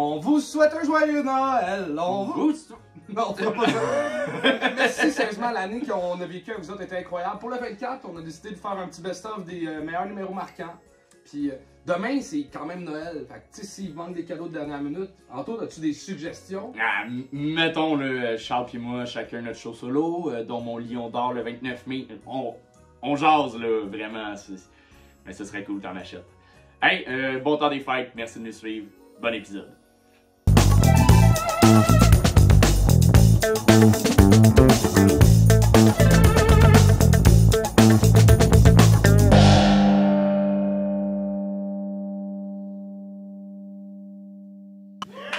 On vous souhaite un joyeux Noël! On vous... Non, on fera pas ça. Merci sérieusement, l'année qu'on a vécue avec vous autres était incroyable. Pour le 24, on a décidé de faire un petit best-of des meilleurs numéros marquants. Puis demain, c'est quand même Noël. Fait que tu sais, s'il manque des cadeaux de dernière minute, Anto, as-tu des suggestions? Ah, mettons, le Charles et moi, chacun notre show solo, dont mon Lion d'or le 29 mai. On jase, là, vraiment. Mais ce serait cool, t'en achètes. Hey, bon temps des fêtes, merci de nous suivre. Bon épisode.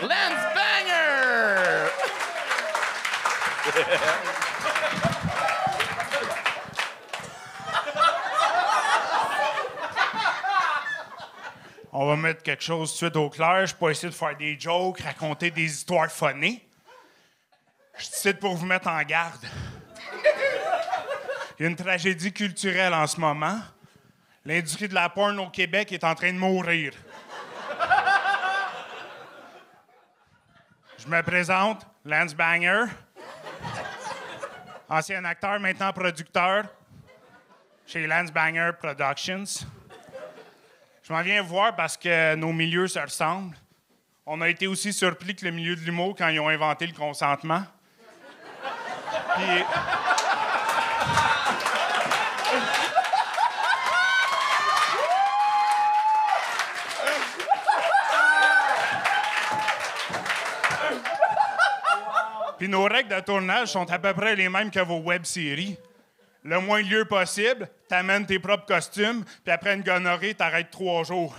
Lance Banger! On va mettre quelque chose tout de suite au clair. Je peux essayer de faire des jokes, raconter des histoires funnées. Je suis ici pour vous mettre en garde. Il y a une tragédie culturelle en ce moment. L'industrie de la porn au Québec est en train de mourir. Je me présente, Lance Banger. Ancien acteur, maintenant producteur chez Lance Banger Productions. Je m'en viens voir parce que nos milieux se ressemblent. On a été aussi surpris que le milieu de l'humour quand ils ont inventé le consentement. Puis... Puis nos règles de tournage sont à peu près les mêmes que vos web-séries. Le moins de lieu possible, t'amènes tes propres costumes, puis après une gonorrhée, t'arrêtes 3 jours.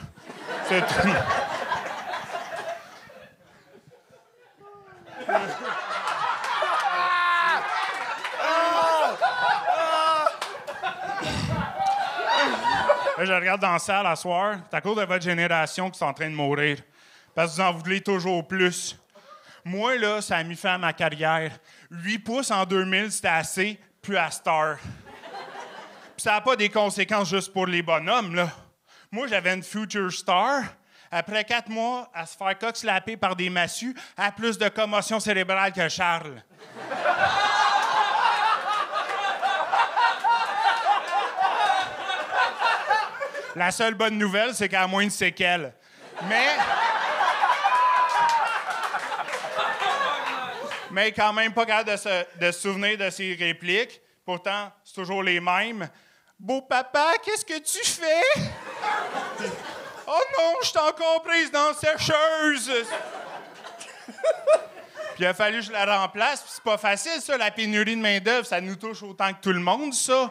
C'est tout. Là, je regarde dans la salle à soir. C'est à cause de votre génération qui sont en train de mourir. Parce que vous en voulez toujours plus. Moi, là, ça a mis fin à ma carrière. 8 pouces en 2000, c'était assez, plus à Star. Puis ça n'a pas des conséquences juste pour les bonhommes, là. Moi, j'avais une future star. Après 4 mois, à se faire coq-slapper par des massues, elle a plus de commotion cérébrale que Charles. La seule bonne nouvelle, c'est qu'elle a moins de séquelles. Mais quand même pas capable de se souvenir de ses répliques. Pourtant, c'est toujours les mêmes. « Beau papa, qu'est-ce que tu fais? »« Oh non, je suis encore prise dans la sécheuse! » Puis il a fallu que je la remplace. Puis c'est pas facile, ça, la pénurie de main-d'œuvre. Ça nous touche autant que tout le monde, ça.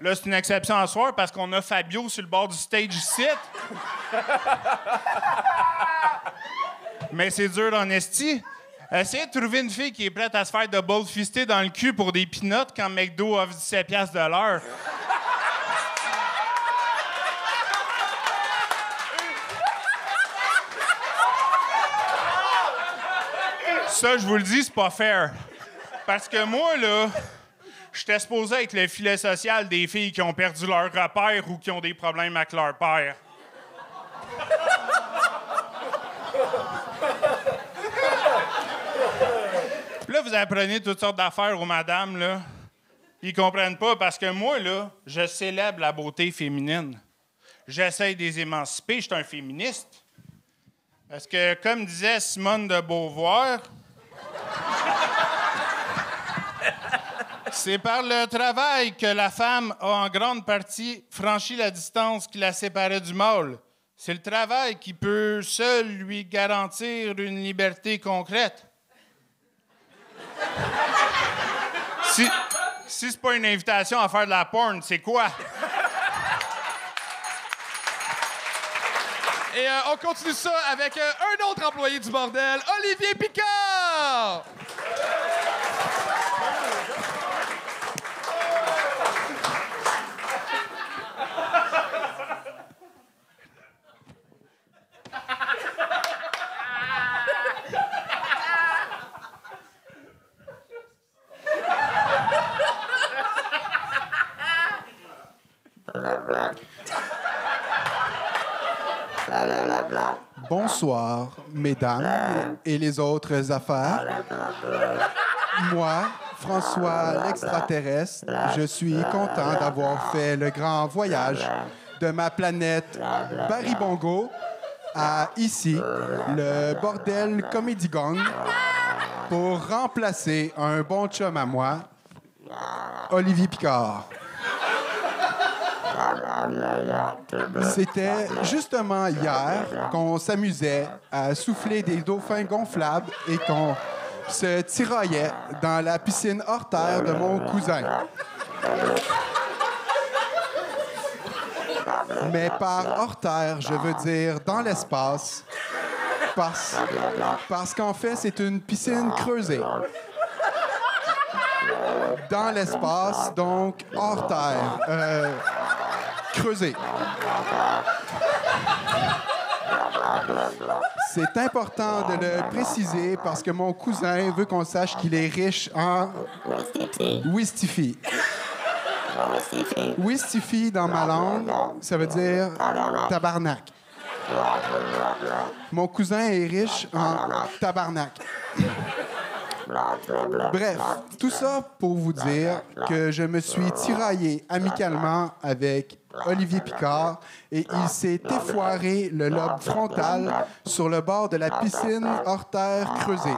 Là, c'est une exception à soir parce qu'on a Fabio sur le bord du stage ici. Mais c'est dur en esti. Essayez de trouver une fille qui est prête à se faire double-fister dans le cul pour des peanuts quand McDo offre 17$ de l'heure. Ça, je vous le dis, c'est pas fair. Parce que moi, là, j'étais supposé être le filet social des filles qui ont perdu leur repère ou qui ont des problèmes avec leur père. Là, vous apprenez toutes sortes d'affaires aux madames, là. Ils comprennent pas parce que moi, là, je célèbre la beauté féminine. J'essaie de les émanciper, je suis un féministe. Parce que, comme disait Simone de Beauvoir, c'est par le travail que la femme a en grande partie franchi la distance qui la séparait du mâle. C'est le travail qui peut seul lui garantir une liberté concrète. Si c'est pas une invitation à faire de la porn, c'est quoi? Et on continue ça avec un autre employé du bordel, Olivier Picard! Bonsoir, mesdames et les autres affaires. Moi, François l'extraterrestre, je suis content d'avoir fait le grand voyage de ma planète Baribongo à ici, le bordel Comedy Gang, pour remplacer un bon chum à moi, Olivier Picard. C'était justement hier qu'on s'amusait à souffler des dauphins gonflables et qu'on se tiraillait dans la piscine hors terre de mon cousin. Mais par hors terre, je veux dire dans l'espace, parce qu'en fait, c'est une piscine creusée. Dans l'espace, donc hors terre. Creusée. C'est important de le préciser parce que mon cousin veut qu'on sache qu'il est riche en Wistify. Wistify, dans ma langue, ça veut dire tabarnak. Mon cousin est riche en tabarnak. Bref, tout ça pour vous dire que je me suis tiraillé amicalement avec Olivier Picard et il s'est effoiré le lobe frontal sur le bord de la piscine hors terre creusée.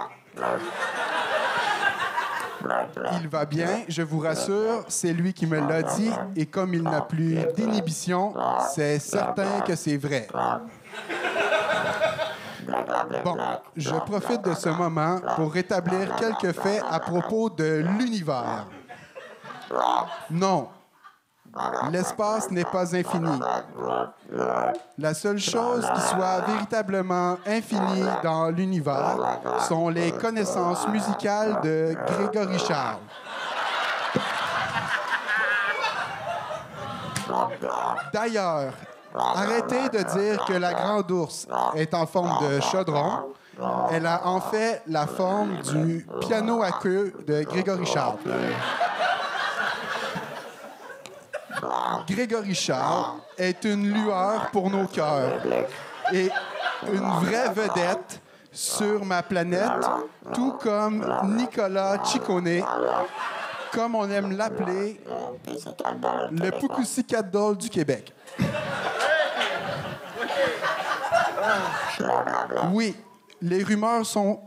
Il va bien, je vous rassure, c'est lui qui me l'a dit et comme il n'a plus d'inhibition, c'est certain que c'est vrai. Bon, je profite de ce moment pour rétablir quelques faits à propos de l'univers. Non, l'espace n'est pas infini. La seule chose qui soit véritablement infinie dans l'univers sont les connaissances musicales de Grégory Charles. D'ailleurs, arrêtez de dire que la grande ours est en forme de chaudron. Elle a en fait la forme du piano à queue de Grégory Charles. Grégory Charles est une lueur pour nos cœurs et une vraie vedette sur ma planète, tout comme Nicolas Ciccone, comme on aime l'appeler, le Pussycat du Québec. Oui, les rumeurs sont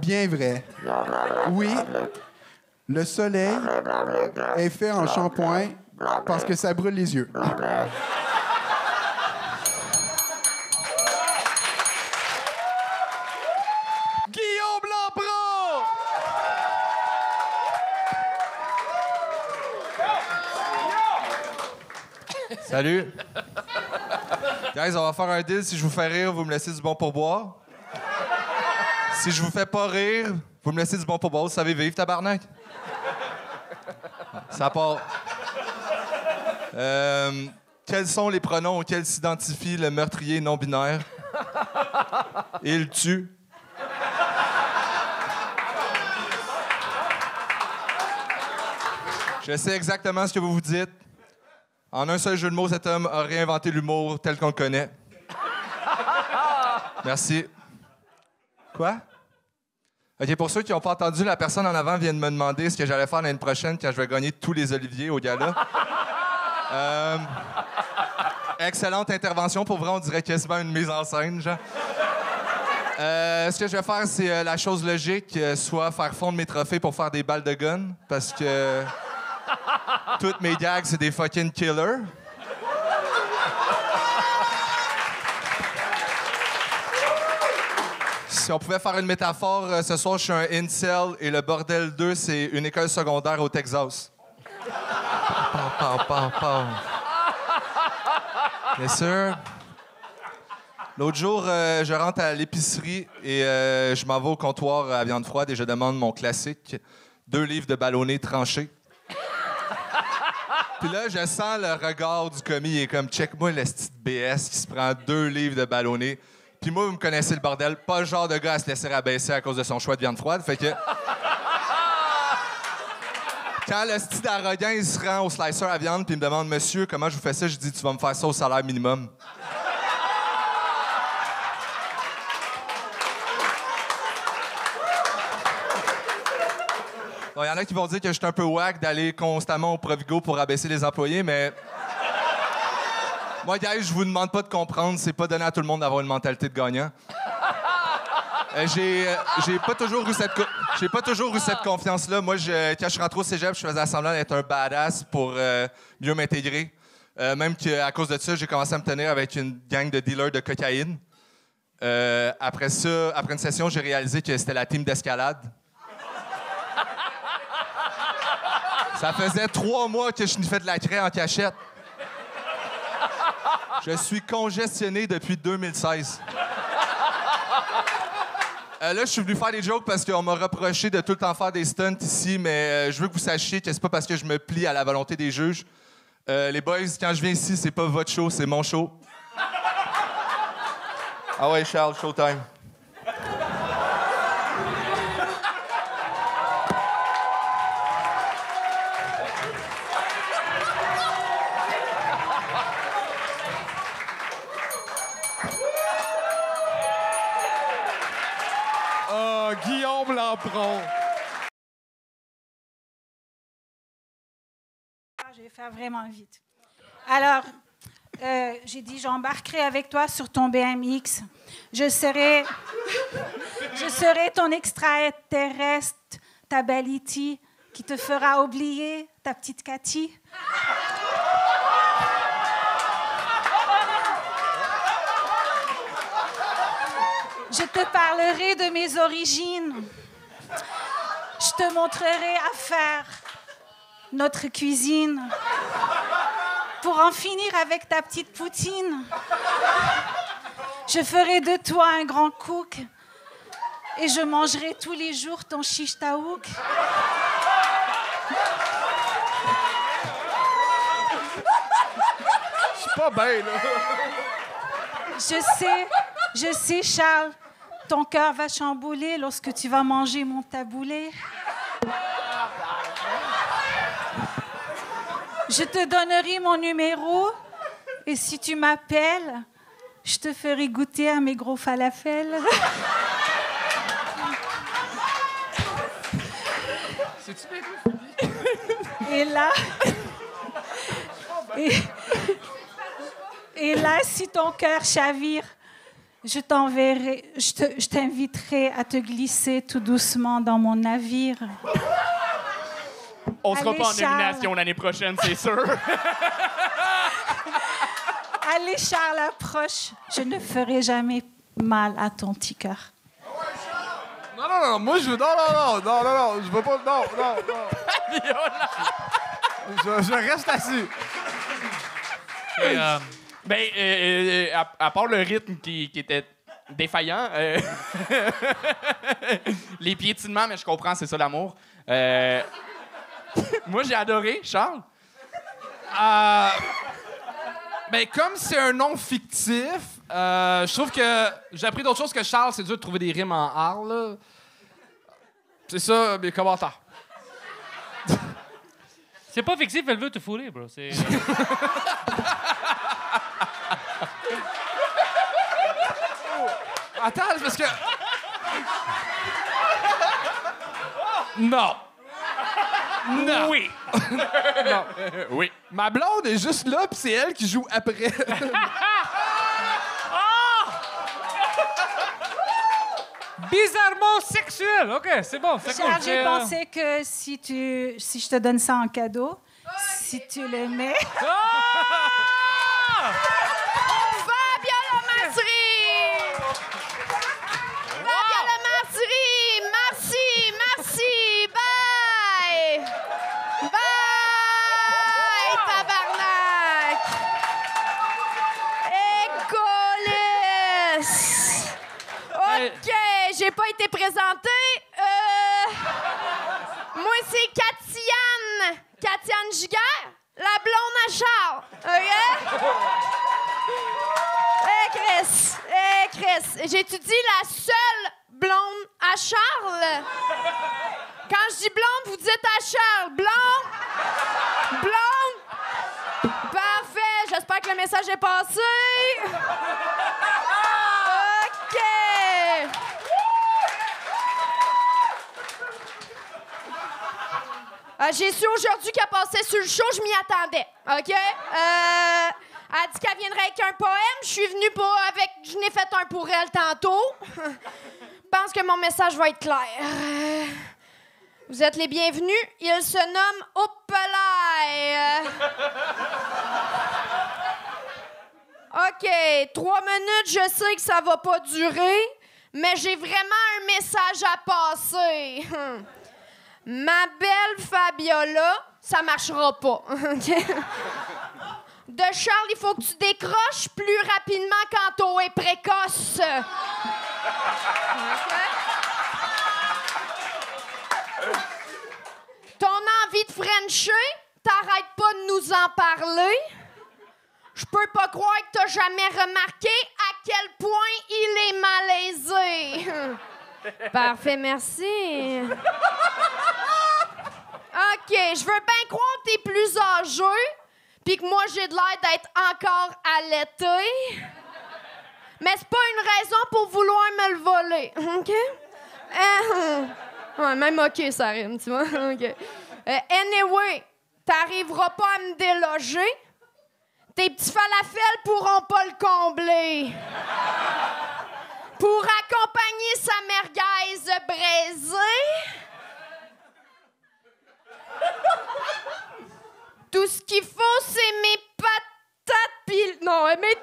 bien vraies. Oui, le soleil est fait en shampoing parce que ça brûle les yeux. Guillaume Lampron! Salut! Guys, on va faire un deal. Si je vous fais rire, vous me laissez du bon pourboire. Si je vous fais pas rire, vous me laissez du bon pourboire. Vous savez vivre, tabarnak? Ça part. Quels sont les pronoms auxquels s'identifie le meurtrier non-binaire? Il tue. Je sais exactement ce que vous vous dites. En un seul jeu de mots, cet homme a réinventé l'humour tel qu'on le connaît. Merci. Quoi? OK, pour ceux qui n'ont pas entendu, la personne en avant vient de me demander ce que j'allais faire l'année prochaine quand je vais gagner tous les Oliviers au gala. Excellente intervention. Pour vrai, on dirait quasiment une mise en scène, genre. Ce que je vais faire, c'est la chose logique, soit faire fondre mes trophées pour faire des balles de gun, parce que toutes mes gags, c'est des fucking killers. Si on pouvait faire une métaphore, ce soir, je suis un incel et le Bordel 2, c'est une école secondaire au Texas. Bien sûr. L'autre jour, je rentre à l'épicerie et je m'en vais au comptoir à viande froide et je demande mon classique, 2 livres de ballonné tranché. Puis là, je sens le regard du commis, il est comme « Check-moi le petit BS qui se prend 2 livres de ballonné. » Puis moi, vous me connaissez le bordel, pas le genre de gars à se laisser rabaisser à cause de son choix de viande froide. Fait que... Quand le style arrogant, il se rend au slicer à viande puis il me demande « Monsieur, comment je vous fais ça? » Je dis « Tu vas me faire ça au salaire minimum. » Bon, y en a qui vont dire que je suis un peu wack d'aller constamment au Provigo pour abaisser les employés, mais... Moi, guys, je vous demande pas de comprendre. C'est pas donné à tout le monde d'avoir une mentalité de gagnant. J'ai pas toujours eu cette confiance-là. Moi, quand je suis rentré au cégep, je faisais semblant d'être un badass pour mieux m'intégrer. Même qu'à cause de ça, j'ai commencé à me tenir avec une gang de dealers de cocaïne. Après ça, après une session, j'ai réalisé que c'était la team d'escalade. Ça faisait 3 mois que je sniffais de la craie en cachette. Je suis congestionné depuis 2016. Là, je suis venu faire des jokes parce qu'on m'a reproché de tout le temps faire des stunts ici, mais je veux que vous sachiez que c'est pas parce que je me plie à la volonté des juges. Les boys, quand je viens ici, c'est pas votre show, c'est mon show. Ah ouais, Charles, showtime. Guillaume Lampron. Je vais faire vraiment vite. Alors, j'ai dit, j'embarquerai avec toi sur ton BMX. Je serai ton extraterrestre, ta belle Iti, qui te fera oublier ta petite Cathy. Je te parlerai de mes origines. Je te montrerai à faire notre cuisine pour en finir avec ta petite poutine. Je ferai de toi un grand cook et je mangerai tous les jours ton shish taouk. C'est pas bien, là. Je sais, Charles, ton cœur va chambouler lorsque tu vas manger mon taboulé. Je te donnerai mon numéro et si tu m'appelles, je te ferai goûter à mes gros falafels. C'est-tu bien? Et là... Et là, si ton cœur chavire, je t'inviterai à te glisser tout doucement dans mon navire. On sera Allez, pas en Charles. nomination l'année prochaine, c'est sûr. Allez, Charles, approche. Je ne ferai jamais mal à ton petit cœur. Non, moi, je veux... Non, je veux pas... Non. Je reste assis. À part le rythme qui était défaillant, les piétinements, mais je comprends, c'est ça l'amour. Moi, j'ai adoré, Charles. Comme c'est un nom fictif, je trouve que j'ai appris d'autres choses que Charles, c'est dur de trouver des rimes en art, là. C'est ça, mes commentaires. C'est pas fictif, elle veut te fourrer, bro. C'est... Attends, c'est parce que... Non. Oui. Non. Oui. Ma blonde est juste là, puis c'est elle qui joue après. Bizarrement sexuel. OK, c'est bon. C'est cool. Charles, j'ai pensé que si je te donne ça en cadeau, si tu le mets... Fabiola Masserie! Fabiola Masserie! Merci! Bye! Bye, tabarnak! Écolisse! OK, j'ai pas été présentée. Moi, c'est Katiane Giguère, la blonde à Charles. OK? Chris, j'étudie la seule blonde à Charles. Quand je dis blonde, vous dites à Charles. Blonde? Parfait, j'espère que le message est passé. OK. J'ai su aujourd'hui qu'elle passait sur le show, je m'y attendais. OK? Elle a dit qu'elle viendrait avec un poème. Je suis venue je n'ai fait un pour elle tantôt. Je pense que mon message va être clair. Vous êtes les bienvenus. Il se nomme Opelay. OK, 3 minutes, je sais que ça va pas durer, mais j'ai vraiment un message à passer. Ma belle Fabiola, ça marchera pas. OK? De Charles, il faut que tu décroches plus rapidement quand t'eau est précoce. OK? Ton envie de frencher, t'arrêtes pas de nous en parler. Je peux pas croire que t'as jamais remarqué à quel point il est malaisé. Parfait, merci. OK, je veux bien croire que t'es plus âgé, puis que moi, j'ai de l'air d'être encore allaitée. Mais c'est pas une raison pour vouloir me le voler, OK? Ouais, même OK, ça rime, tu vois? OK. Anyway, t'arriveras pas à me déloger. Tes petits falafels pourront pas le combler. Pour accompagner sa merguez braisée, tout ce qu'il faut, c'est mes patates pilées. Non, mes...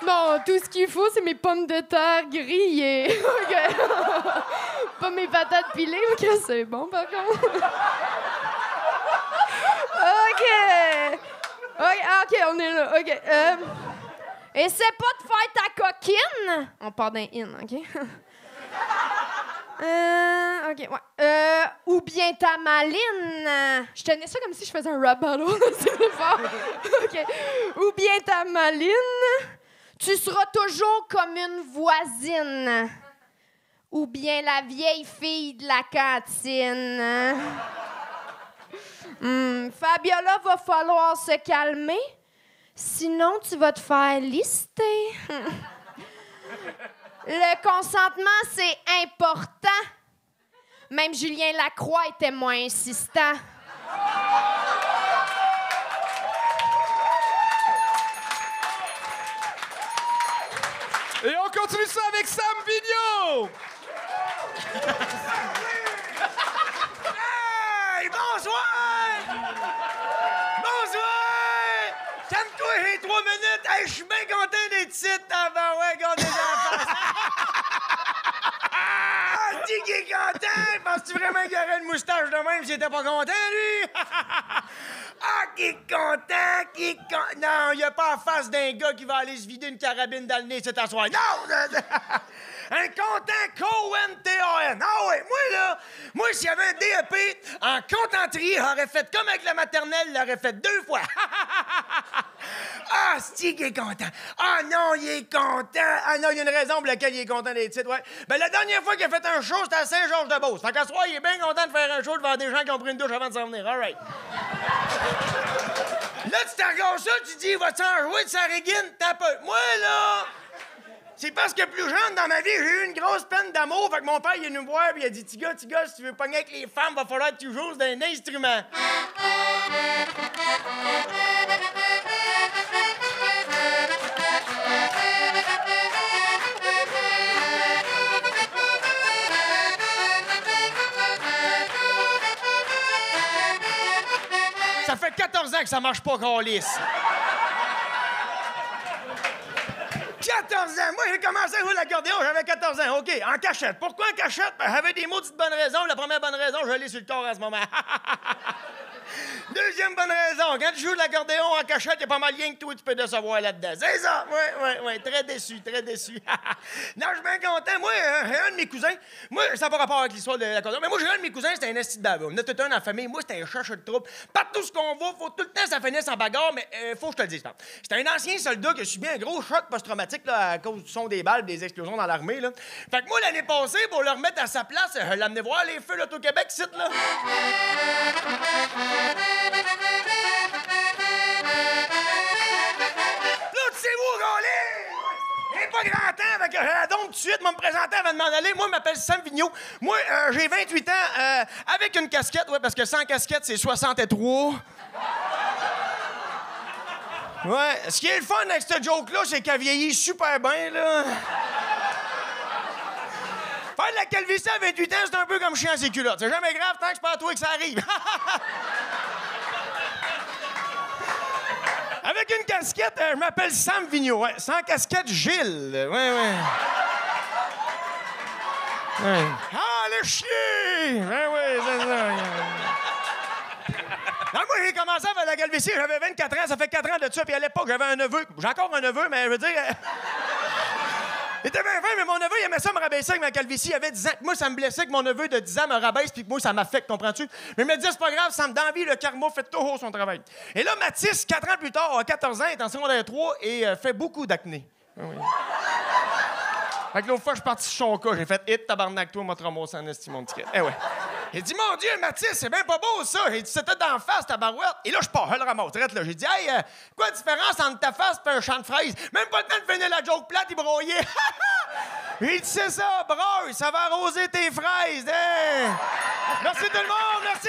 Non, tout ce qu'il faut, c'est mes pommes de terre grillées. OK. Pas mes patates pilées, OK, c'est bon, par contre. OK. OK, on est là. OK. Essaie pas de faire ta coquine. On part d'un in, OK? OK, ouais. Ou bien ta maline. Je tenais ça comme si je faisais un rap battle. C'est fort. OK. Ou bien ta maline. Tu seras toujours comme une voisine. Ou bien la vieille fille de la cantine. Fabiola, va falloir se calmer. Sinon, tu vas te faire lister. Le consentement, c'est important. Même Julien Lacroix était moins insistant. Et on continue ça avec Sam Vigneault! Hey, bonsoir! Bonsoir! Calme-toi, j'ai 3 minutes. Hey, je suis bien content d'être ici. Ben ouais, regardez en face. Ah, dis qu'il est content! Penses-tu vraiment qu'il aurait une moustache de même s'il était pas content, lui? Ah, qui est content, qui est content. Non, il a pas la face d'un gars qui va aller se vider une carabine dans le nez cet soir. Non! Un content Cohen-T-A-N. Ah ouais, moi, s'il y avait un DEP en contenterie, j'aurais fait comme avec la maternelle, il l'aurait fait 2 fois. Ah, c'est qu'il est content. Ah non, il est content. Ah non, il y a une raison pour laquelle il est content d'être ici, ouais. Ben, la dernière fois qu'il a fait un show, c'était à Saint-Georges-de-Beauce. Fait qu'à ce soir, il est bien content de faire un show devant des gens qui ont pris une douche avant de s'en venir. All right. Là, tu te regardes ça, tu dis, va-tu en jouer de sa régine? T'as peu. Moi, là... C'est parce que plus jeune, dans ma vie, j'ai eu une grosse peine d'amour. Fait que mon père, il est venu me voir et il a dit, Tiga, si tu veux pogner avec les femmes, va falloir que tu joues d'un instrument. Ça fait 14 ans que ça marche pas, câlisse. 14 ans! Moi, j'ai commencé à jouer l'accordéon, j'avais 14 ans. OK, en cachette. Pourquoi en cachette? Ben, j'avais des maudites bonnes raisons. La première bonne raison, je l'ai sur le corps en ce moment. Deuxième bonne raison, quand tu joues de l'accordéon en cachette, il y a pas mal rien que toi tu peux décevoir là-dedans. C'est ça! Oui. Très déçu. Non, je suis bien content. Moi, j'ai un de mes cousins. Moi, ça n'a pas rapport avec l'histoire de l'accordéon, mais moi, j'ai un de mes cousins, c'était un esti de baveux. On a tout un dans la famille. Moi, c'était un chercheur de troupe. Partout ce qu'on va, faut tout le temps ça finisse en bagarre, mais faut que je te le dise. C'était un ancien soldat qui a subi un gros choc post-traumatique là, à cause du son des balles, des explosions dans l'armée. Là. Fait que moi, l'année passée, pour le remettre à sa place, je l'ai amené voir les feux l'Auto-Québec, site là. Là, tu sais où, gars? Il n'est pas grand temps, fait que j'ai la dompe tout de suite, je vais me présenter avant de m'en aller. Moi, je m'appelle Sam Vigneault. Moi, j'ai 28 ans, avec une casquette, ouais, parce que sans casquette, c'est 63. Ouais, ce qui est le fun avec cette joke-là, c'est qu'elle vieillit super bien, là. Faire de la calvitie à 28 ans, c'est un peu comme chier en ses culottes. C'est jamais grave tant que c'est pas à toi que ça arrive. Avec une casquette, je m'appelle Sam Vigneault. Ouais. Sans casquette, Gilles. Ouais. Ah, le chier! Ouais, c'est ça. Non, moi, j'ai commencé à faire la calvitie, j'avais 24 ans, ça fait 4 ans de ça, puis à l'époque, j'avais un neveu. J'ai encore un neveu, mais je veux dire... Il était bien fin, mais mon neveu, il aimait ça me rabaisser avec ma calvitie. Il avait 10 ans. Moi, ça me blessait que mon neveu de 10 ans me rabaisse, puis que moi, ça m'affecte, comprends-tu? Mais il me disait, c'est pas grave, ça me donne vie, le karma fait toujours son travail. Et là, Mathis, 4 ans plus tard, à 14 ans, est en secondaire 3 et fait beaucoup d'acné. Oui. Fait que l'autre fois, je suis parti sur son cas, j'ai fait hit, tabarnak, toi, moi, te ramasser en estime, mon ticket. Eh ouais. J'ai dit, mon Dieu, Mathis, c'est bien pas beau, ça. J'ai dit, c'était d'en face, ta barouette. Et là, je pars, je le ramasse, là. J'ai dit, hey, quoi la différence entre ta face et un champ de fraises? Même pas le temps de finir la joke plate, il broyait. J'ai dit, c'est ça, broye, ça va arroser tes fraises, hein? Merci tout le monde, merci!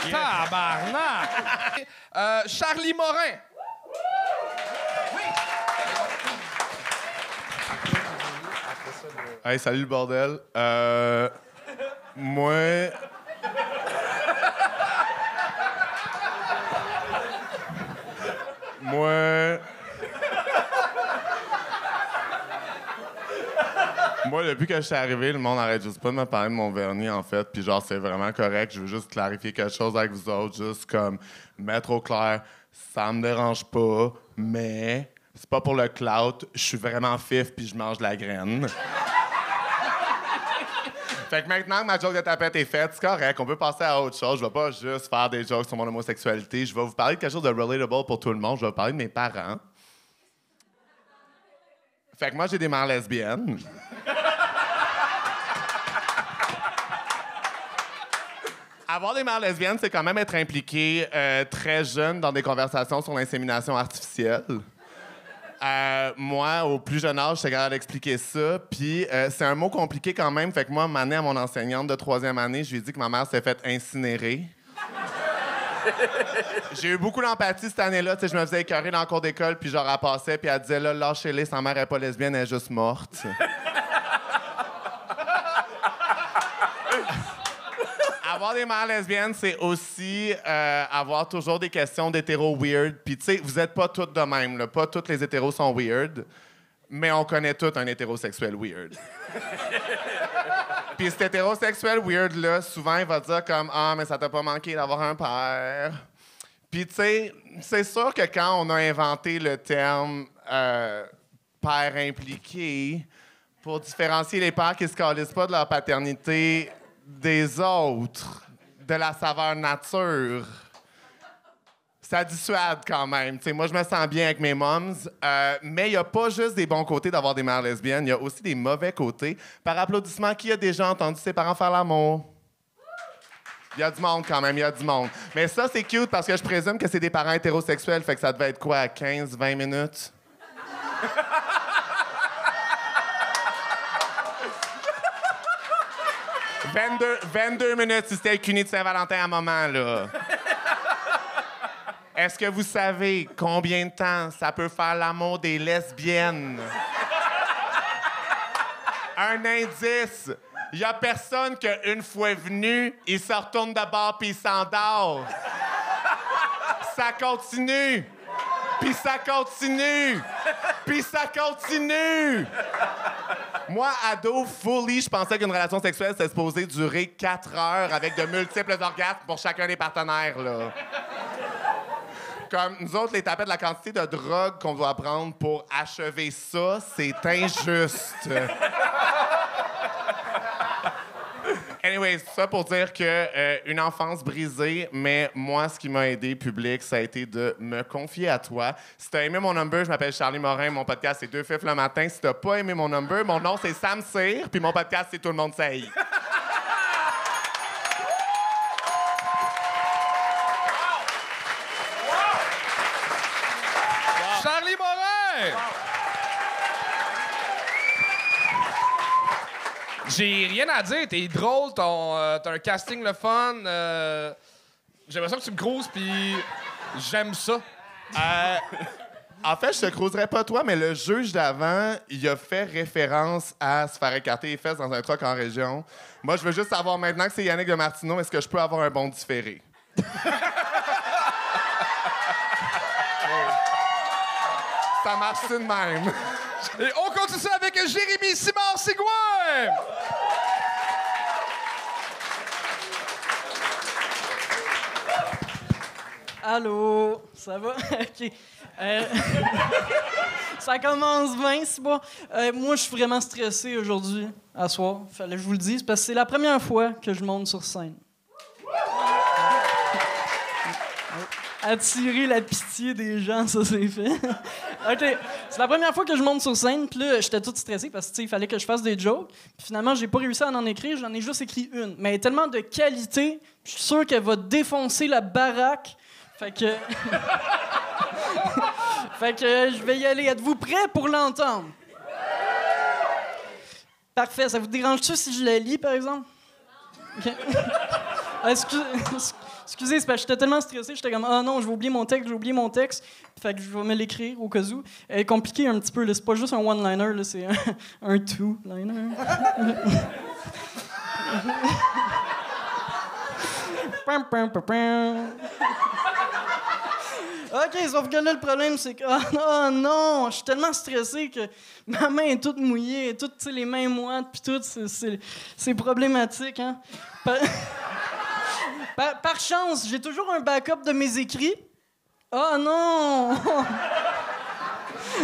Tabarnak! Charlie Morin. Hey, salut le bordel. Moi... Moi, depuis que je suis arrivé, le monde arrête juste pas de me parler de mon vernis, en fait. Puis genre, c'est vraiment correct. Je veux juste clarifier quelque chose avec vous autres. Juste comme mettre au clair, ça me dérange pas, mais c'est pas pour le clout. Je suis vraiment fif puis je mange de la graine. Fait que maintenant que ma joke de tapette est faite, c'est correct. On peut passer à autre chose. Je vais pas juste faire des jokes sur mon homosexualité. Je vais vous parler de quelque chose de relatable pour tout le monde. Je vais vous parler de mes parents. Fait que moi, j'ai des mères lesbiennes. Avoir des mères lesbiennes, c'est quand même être impliqué très jeune dans des conversations sur l'insémination artificielle. Moi, au plus jeune âge, j'étais capable d'expliquer ça. Puis c'est un mot compliqué quand même. Fait que moi, m'amener à mon enseignante de 3e année, je lui ai dit que ma mère s'est faite incinérer. J'ai eu beaucoup d'empathie cette année-là. Je me faisais écœurer dans le cours d'école, puis genre, elle passait, puis elle disait, là, lâchez-les, sa mère n'est pas lesbienne, elle est juste morte. Avoir des mères lesbiennes, c'est aussi avoir toujours des questions d'hétéros weird. Puis, tu sais, vous êtes pas toutes de même, là. Pas tous les hétéros sont weird, mais on connaît tous un hétérosexuel weird. Puis cet hétérosexuel weird-là, souvent, il va dire comme « Ah, mais ça t'a pas manqué d'avoir un père. » Puis, tu sais, c'est sûr que quand on a inventé le terme père impliqué pour différencier les pères qui se calissent pas de leur paternité des autres, de la saveur nature, ça dissuade quand même. T'sais, moi, je me sens bien avec mes moms, mais il n'y a pas juste des bons côtés d'avoir des mères lesbiennes, il y a aussi des mauvais côtés. Par applaudissement, qui a déjà entendu ses parents faire l'amour? Il y a du monde quand même, il y a du monde. Mais ça, c'est cute parce que je présume que c'est des parents hétérosexuels, fait que ça devait être quoi, 15-20 minutes? « 22 minutes si c'était le cuni de Saint-Valentin à un moment, là. Est-ce que vous savez combien de temps ça peut faire l'amour des lesbiennes? Un indice. Il y a personne qu'une fois venu, il se retourne de bord puis il s'endort. Ça continue. Puis ça continue. Puis ça continue. Moi, ado, fully, je pensais qu'une relation sexuelle, c'était supposé durer 4 heures avec de multiples orgasmes pour chacun des partenaires, là. Comme nous autres, les tapettes, la quantité de drogue qu'on doit prendre pour achever ça, c'est injuste. Anyways, ça pour dire que une enfance brisée, mais moi, ce qui m'a aidé, public, ça a été de me confier à toi. Si t'as aimé mon number, je m'appelle Charlie Morin, mon podcast, c'est 2 fifs le matin. Si t'as pas aimé mon number, mon nom, c'est Sam Cyr, puis mon podcast, c'est Tout le monde saillit. Charlie Morin! J'ai rien à dire. T'es drôle, t'as un casting le fun. J'ai l'impression que tu me cruises, puis j'aime ça. En fait, je te cruiserais pas toi, mais le juge d'avant, il a fait référence à se faire écarter les fesses dans un truck en région. Moi, je veux juste savoir maintenant que c'est Yannick de Martineau, est-ce que je peux avoir un bon différé? Ça marche tout de même. Et on continue ça avec Jérémy Simard-Sigouin! Allô, ça va? OK. Ça commence bien, c'est bon. Moi, je suis vraiment stressé aujourd'hui, à soir. Fallait que je vous le dise, parce que c'est la première fois que je monte sur scène. Attirer la pitié des gens, ça, c'est fait. OK. C'est la première fois que je monte sur scène, puis là, j'étais tout stressé parce que, tu sais, il fallait que je fasse des jokes. Puis finalement, j'ai pas réussi à en écrire, j'en ai juste écrit une. Mais elle est tellement de qualité, je suis sûr qu'elle va défoncer la baraque. Fait que... fait que je vais y aller. Êtes-vous prêts pour l'entendre? Parfait. Ça vous dérange-tu si je la lis, par exemple? OK. Excusez, c'est parce que j'étais tellement stressé, j'étais comme « Ah non, je vais oublier mon texte. » Fait que je vais me l'écrire au cas où. Elle est compliquée un petit peu, là. C'est pas juste un one-liner, là, c'est un two-liner. OK, sauf que là, le problème, c'est que... Oh non, je suis tellement stressé que ma main est toute mouillée, toutes, tu sais, les mains moites, puis tout, c'est problématique, hein? Par chance, j'ai toujours un backup de mes écrits. Oh non!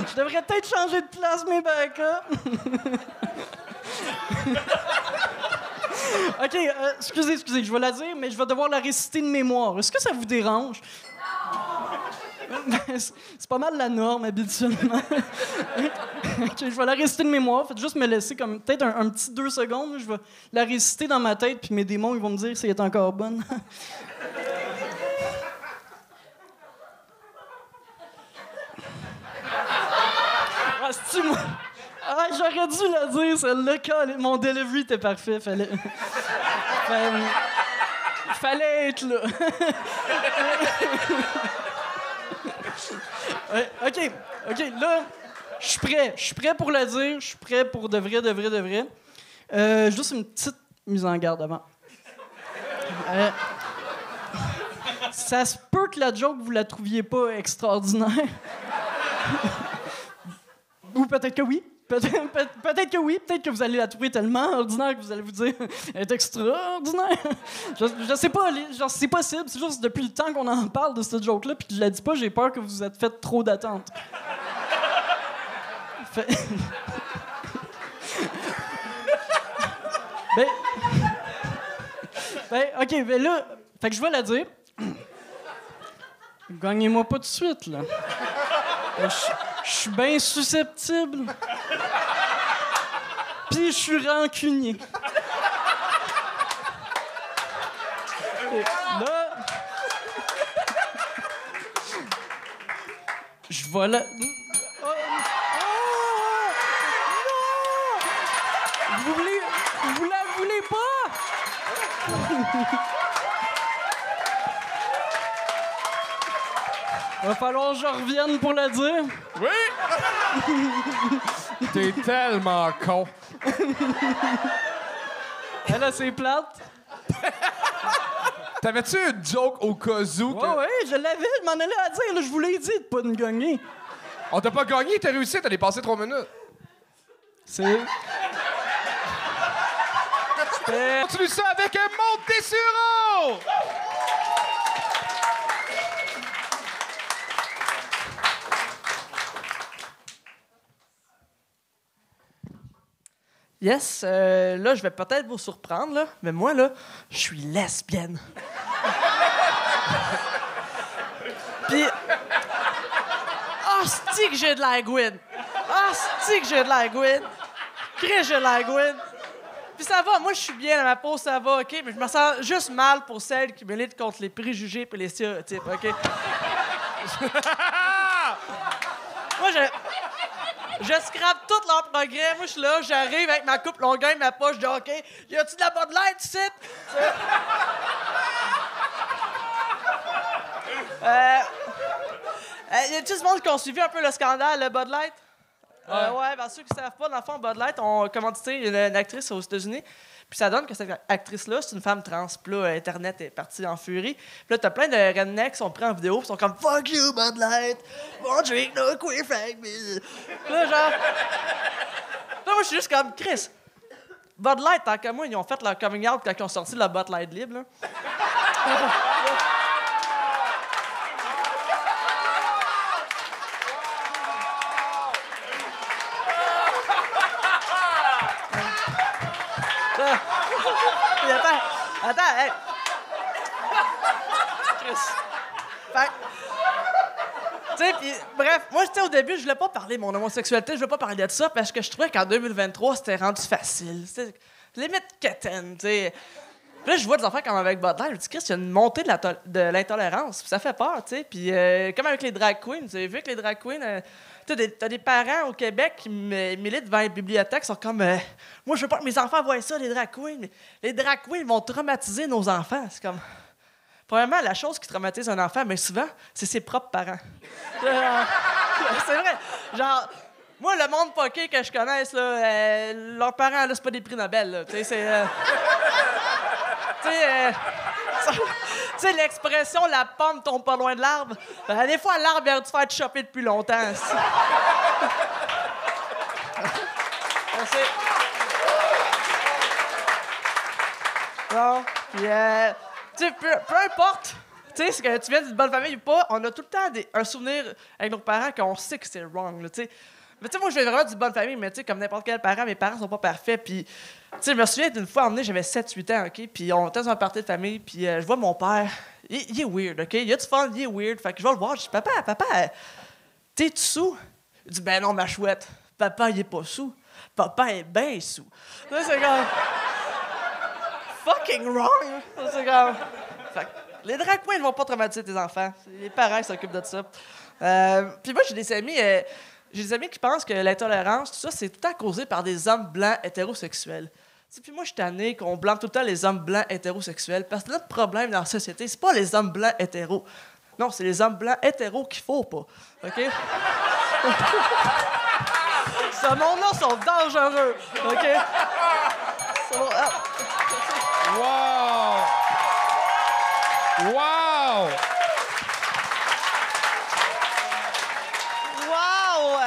Je devrais peut-être changer de place mes backups. OK, excusez, je vais la dire, mais je vais devoir la réciter de mémoire. Est-ce que ça vous dérange? C'est pas mal la norme, habituellement. OK, je vais la réciter de mémoire. Faites juste me laisser comme peut-être un petit 2 secondes. Je vais la réciter dans ma tête, puis mes démons, ils vont me dire si elle est encore bonne. J'aurais dû la dire, celle-là. Mon delivery était parfait. Fallait être là. OK, là, je suis prêt pour la dire. Je suis prêt pour de vrai. Juste une petite mise en garde avant. Ça se peut que la joke, vous la trouviez pas extraordinaire. Ou peut-être que oui. Peut-être que oui. Peut-être que vous allez la trouver tellement ordinaire que vous allez vous dire « Elle est extraordinaire! » Je sais pas, genre, c'est possible. C'est juste depuis le temps qu'on en parle de cette joke-là puis que je la dis pas, j'ai peur que vous vous êtes fait trop d'attentes. OK, là... Fait que je vais la dire. Gagnez-moi pas tout de suite, là. Je suis bien susceptible. Puis je suis rancunier. Et là... Je vais la... Oh, non! Vous la voulez pas? Va falloir que je revienne pour la dire. Oui! T'es tellement con. Elle a ses plates. T'avais-tu une joke au cas où? Ouais, je l'avais, je m'en allais à dire. Là, je vous l'ai dit de pas nous gagner. On t'a pas gagné, t'as réussi, t'as dépassé 3 minutes. C'est... Continue ça avec un Montessureau! Yes, là, je vais peut-être vous surprendre, là, mais moi, là, je suis lesbienne. Puis... c'est-tu que j'ai de la Gwyn! C'est-tu que j'ai de la Gwyn! J'ai de la Gwyn! Puis ça va, moi, je suis bien dans ma peau, ça va, OK? Mais je me sens juste mal pour celles qui militent contre les préjugés et les stéréotypes, OK? Moi, Je scrape tout leur progrès. Moi, je suis là, j'arrive avec ma coupe longueur, ma poche, je dis OK, y a-tu de la Bud Light ici? Y a-tu du monde qui ont suivi un peu le scandale, le Bud Light? Ouais, ben ceux qui savent pas, dans le fond, Bud Light ont commandité une actrice aux États-Unis. Puis ça donne que cette actrice-là, c'est une femme trans. Puis là, Internet est parti en furie. Puis là, t'as plein de rednecks qui sont pris en vidéo, puis sont comme « Fuck you, Bud Light! Won't drink no queer fag me! » Là, genre... Là, moi, je suis juste comme « Chris, Bud Light, tant que moi, ils ont fait leur coming out quand ils ont sorti le Bud Light libre, là. » Attends, hey! Chris. Fait... Tu sais, pis, bref, moi, tu sais, au début, je voulais pas parler de mon homosexualité, je voulais pas parler de ça, parce que je trouvais qu'en 2023, c'était rendu facile. C'était limite quétaine, tu sais. Puis là, je vois des enfants comme avec Bud Light, je me dis, Chris, il y a une montée de l'intolérance, puis ça fait peur, tu sais. Puis comme avec les drag queens, vous avez vu que les drag queens... T'as des parents au Québec qui militent devant les bibliothèques, sont comme moi, je veux pas que mes enfants voient ça, les drag queens. Les drag queens vont traumatiser nos enfants. C'est comme. Premièrement, la chose qui traumatise un enfant, mais souvent, c'est ses propres parents. C'est vrai. Genre, moi, le monde poké que je connaisse, là, leurs parents, là, c'est pas des prix Nobel, là. Tu sais, c'est. Tu sais, l'expression « la pomme tombe pas loin de l'arbre », des fois, l'arbre vient de faire choper depuis longtemps. Bon, puis, tu sais, peu importe, tu sais, que tu viens d'une bonne famille ou pas, on a tout le temps un souvenir avec nos parents qu'on sait que c'est wrong, tu sais. Mais tu sais, moi, je viens vraiment d'une bonne famille, mais tu sais, comme n'importe quel parent, mes parents sont pas parfaits. Puis, tu sais, je me souviens d'une fois, emmené, j'avais 7-8 ans, OK? Puis on était dans un party de famille, puis je vois mon père. Il est weird, OK? Il a du fun, il est weird. Fait que je vais le voir, je dis, papa, t'es-tu sous? Il dit, ben non, ma chouette. Papa, il est pas sous. Papa est bien sous. Là, c'est comme. Fucking wrong! C'est comme. Fait que les drag queens ne vont pas traumatiser tes enfants. C'est les parents qui s'occupent de ça. Puis moi, j'ai des amis qui pensent que l'intolérance, tout ça, c'est tout le temps causé par des hommes blancs hétérosexuels. Puis moi, je suis tanné qu'on blâme tout le temps les hommes blancs hétérosexuels, parce que notre problème dans la société, c'est pas les hommes blancs hétéros. Non, c'est les hommes blancs hétéros qu'il faut pas. OK? Ce monde-là sont dangereux. OK? Wow! Wow! Wow!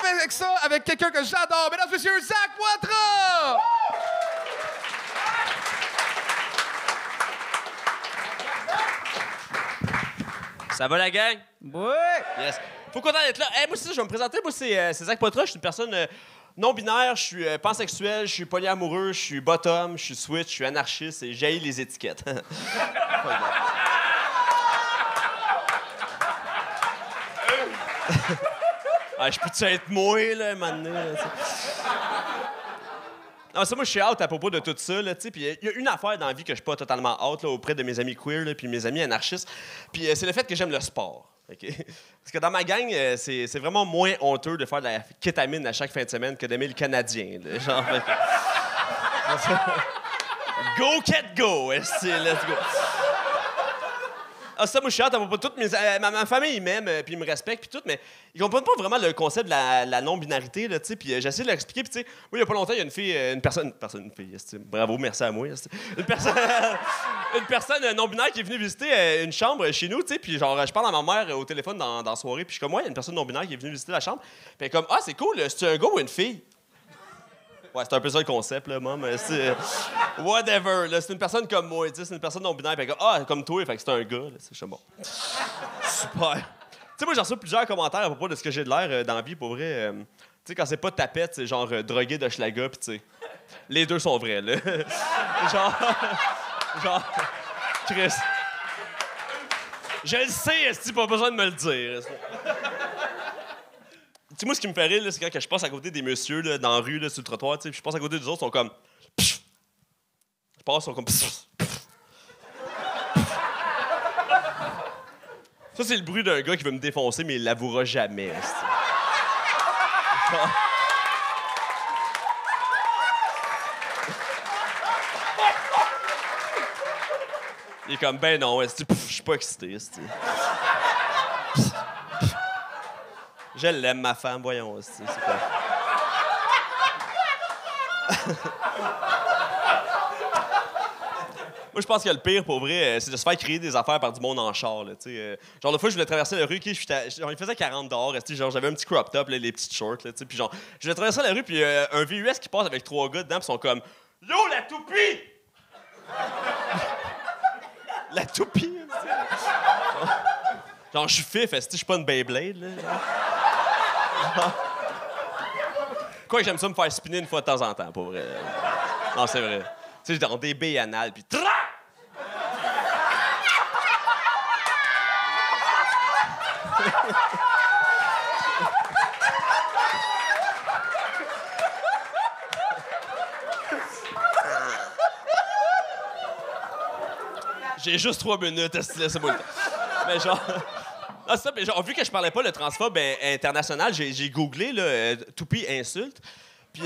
Avec ça, avec quelqu'un que j'adore, mesdames et messieurs, Zach Poitras! Ça va la gang? Oui! Yes. Faut content d'être là. Hey, moi, c'est ça, je vais me présenter. Moi, c'est Zach Poitras. Je suis une personne non-binaire. Je suis pansexuel. Je suis polyamoureux. Je suis bottom. Je suis switch. Je suis anarchiste et j'haïs les étiquettes. Je peux-tu être moi, là, maintenant? Non, ça, moi, je suis out à propos de tout ça, là, tu sais. Puis il y a une affaire dans la vie que je suis pas totalement out, là, auprès de mes amis queer, là, puis mes amis anarchistes. Puis c'est le fait que j'aime le sport. Okay? Parce que dans ma gang, c'est vraiment moins honteux de faire de la kétamine à chaque fin de semaine que d'aimer le Canadien. Là, genre, go, cat, go! Let's go! Ah, ça, moi, je suis hâte à propos de tout. Ma famille, ils m'aiment, puis ils me respectent, puis tout, mais ils comprennent pas vraiment le concept de la non-binarité, là, tu sais. Puis j'essaie de leur expliquer, puis tu sais, moi, il y a pas longtemps, il y a une fille, une personne, bravo, merci à moi, une personne non-binaire qui est venue visiter une chambre chez nous, tu sais, puis genre, je parle à ma mère au téléphone dans la soirée, puis je suis comme, ouais, il y a une personne non-binaire qui est venue visiter la chambre, puis elle est comme, ah, c'est cool, c'est un gars ou une fille? Ouais, c'est un peu ça le concept, là, mom. C'est whatever, là. C'est une personne comme moi, tu sais, c'est une personne non-binaire. Puis comme toi, fait que c'est un gars, là. C'est bon. Super. Tu sais, moi, j'en reçois plusieurs commentaires à propos de ce que j'ai de l'air dans la vie, pour vrai. Tu sais, quand c'est pas tapette, c'est genre drogué de Schlaga, puis tu sais. Les deux sont vrais, là. genre. Chris. Je le sais, esti, pas besoin de me le dire. Tu sais, moi, ce qui me fait rire, là, c'est quand je passe à côté des messieurs là, dans la rue, là, sur le trottoir, tu sais, je passe à côté des autres, ils sont comme... Pff. Je passe, ils sont comme... Pff. Ça, c'est le bruit d'un gars qui veut me défoncer, mais il l'avouera jamais. Il est comme, ben non, je suis pas excité. esti. Je l'aime, ma femme, voyons. esti, c'est pas... Moi, je pense que le pire, pour vrai, c'est de se faire créer des affaires par du monde en char. Là, genre, la fois, je voulais traverser la rue, genre, il faisait 40 dehors. Genre, j'avais un petit crop top, là, les petites shorts. Là, puis genre, je voulais traverser la rue, puis un VUS qui passe avec 3 gars dedans, puis sont comme Yo, la toupie! La toupie? Genre, je suis fif, je suis pas une Beyblade. Là, quoi que j'aime ça me faire spinner une fois de temps en temps, pour vrai. Non, c'est vrai. Tu sais, dans des baies anales, puis... J'ai juste 3 minutes, laissez-moi le temps. Mais genre... Ah, ça, mais genre, vu que je parlais pas le transphobe international, j'ai googlé, là, toupie insulte. Puis...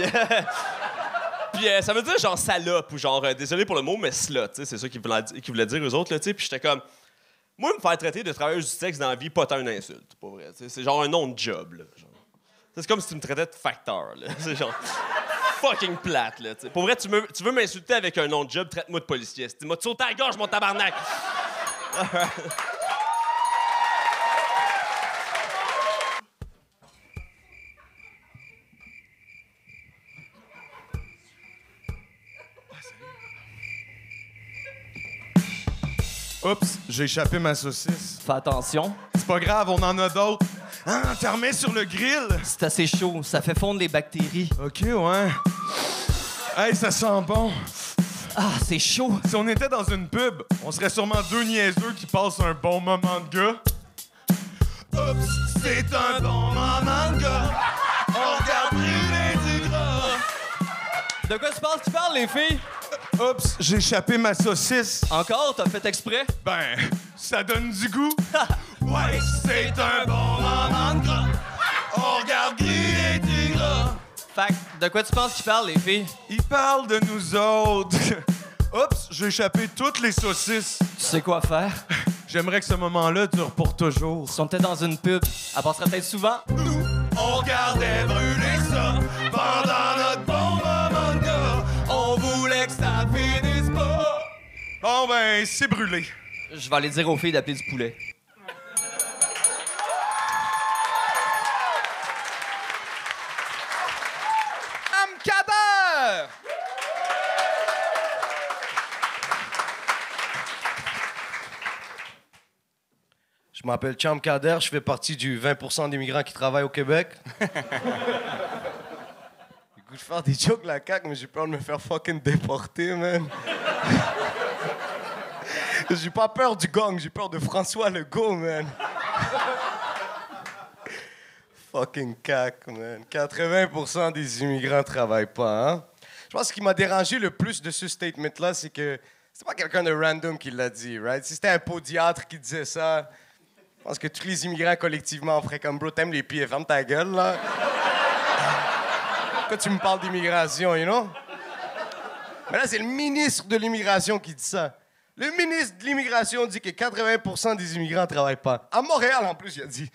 Puis ça veut dire genre salope ou genre désolé pour le mot, mais slut, c'est ça qu'ils voulaient dire eux autres. Là, puis j'étais comme, moi, me faire traiter de travailleuse du sexe dans la vie, pas tant une insulte, pour vrai. C'est genre un nom de job. Là, c'est comme si tu me traitais de facteur. Là. C'est genre fucking plate. Là, pour vrai, tu veux m'insulter avec un nom de job, traite-moi de policier. Tu m'as sauté à la gorge, mon tabarnak. Oups, j'ai échappé ma saucisse. Fais attention. C'est pas grave, on en a d'autres. Ah, t'en remets sur le grill? C'est assez chaud, ça fait fondre les bactéries. OK, ouais. Hey, ça sent bon. Ah, c'est chaud. Si on était dans une pub, on serait sûrement 2 niaiseux qui passent un bon moment de gars. Oups, c'est un bon moment de gars. On regarde brûler du gras. De quoi tu penses qu'ils parlent, les filles? Oups, j'ai échappé ma saucisse. Encore? T'as fait exprès? Ben, ça donne du goût. Ouais, c'est un bon moment de gras. On regarde griller du gras. Fait que, de quoi tu penses qu'ils parlent, les filles? Ils parlent de nous autres. Oups, j'ai échappé toutes les saucisses. Tu sais quoi faire? J'aimerais que ce moment-là dure pour toujours. Si on était dans une pub, elle passerait peut-être souvent. Nous, on regardait brûler ça pendant notre bon moment de gars. On voulait que ça finisse pas. Bon, ben, c'est brûlé. Je vais aller dire aux filles d'appeler du poulet. Amkader! Je m'appelle Cham Kader, je fais partie du 20% des migrants qui travaillent au Québec. Écoute, je fais des jokes la CAQ, mais j'ai peur de me faire fucking déporter, man. J'ai pas peur du gang, j'ai peur de François Legault, man. Fucking CAQ, man. 80% des immigrants travaillent pas, hein? Je pense que ce qui m'a dérangé le plus de ce statement-là, c'est que c'est pas quelqu'un de random qui l'a dit, right? Si c'était un podiatre qui disait ça, je pense que tous les immigrants collectivement feraient comme, bro, t'aimes les pieds, ferme ta gueule, là. Pourquoi tu me parles d'immigration, you know? Mais là, c'est le ministre de l'immigration qui dit ça. Le ministre de l'immigration dit que 80% des immigrants ne travaillent pas. À Montréal, en plus, il a dit.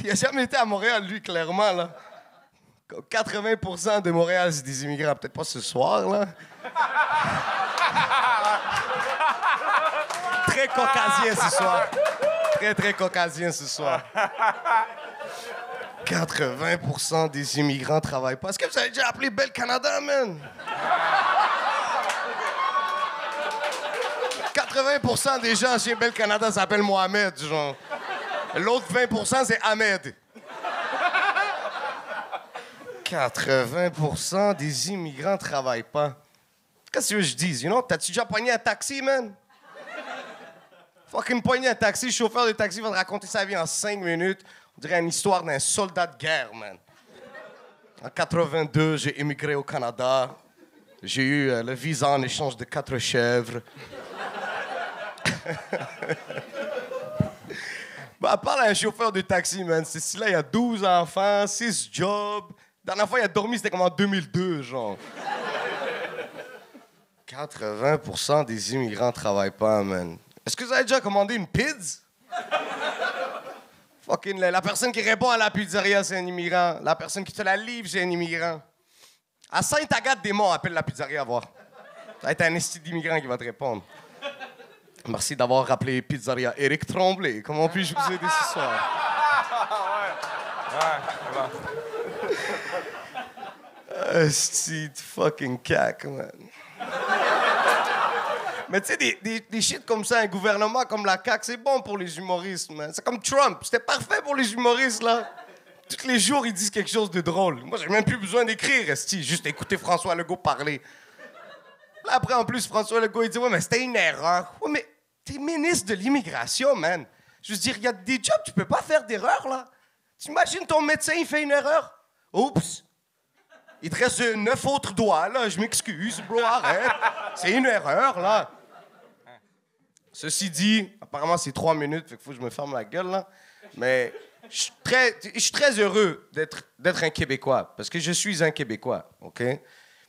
Il a jamais été à Montréal, lui, clairement, là. 80% de Montréal, c'est des immigrants. Peut-être pas ce soir, là. Très caucasien ce soir. Très, très caucasien ce soir. 80% des immigrants travaillent pas. Est-ce que vous avez déjà appelé Bel Canada, man? 80% des gens chez Bel Canada s'appellent Mohamed, genre. L'autre 20%, c'est Ahmed. 80% des immigrants travaillent pas. Qu'est-ce que je dis, you know? T'as-tu déjà pogné un taxi, man? Fucking pogné un taxi, le chauffeur de taxi va te raconter sa vie en 5 minutes. On dirait une histoire d'un soldat de guerre, man. En 82, j'ai émigré au Canada. J'ai eu le visa en échange de 4 chèvres. Bah, parle à un chauffeur de taxi, man. C'est si là, il y a 12 enfants, 6 jobs. La dernière fois, il a dormi, c'était comme en 2002, genre. 80% des immigrants travaillent pas, man. Est-ce que vous avez déjà commandé une pizza? Fucking, la personne qui répond à la pizzeria, c'est un immigrant. La personne qui te la livre, c'est un immigrant. À Sainte-Agathe-des-Monts, appelle la pizzeria à voir. Ça va être un esti d'immigrant qui va te répondre. Merci d'avoir rappelé Pizzeria Éric Tremblay. Comment puis-je vous aider ce soir? Esti de fucking cac, man. Mais tu sais, des shit comme ça, un gouvernement comme la CAQ, c'est bon pour les humoristes, man. C'est comme Trump, c'était parfait pour les humoristes, là. Tous les jours, ils disent quelque chose de drôle. Moi, j'ai même plus besoin d'écrire, esti. Juste écouter François Legault parler. Là, après, en plus, François Legault, il dit « Ouais, mais c'était une erreur. » Ouais, mais t'es ministre de l'immigration, man. Je veux dire, il y a des jobs, tu peux pas faire d'erreur, là. T'imagines ton médecin, il fait une erreur? Oups! Il te reste 9 autres doigts, là. Je m'excuse, bro, arrête. C'est une erreur, là. Ceci dit, apparemment, c'est 3 minutes, fait qu'il faut que je me ferme la gueule, là. Mais je suis très heureux d'être un Québécois, parce que je suis un Québécois, OK?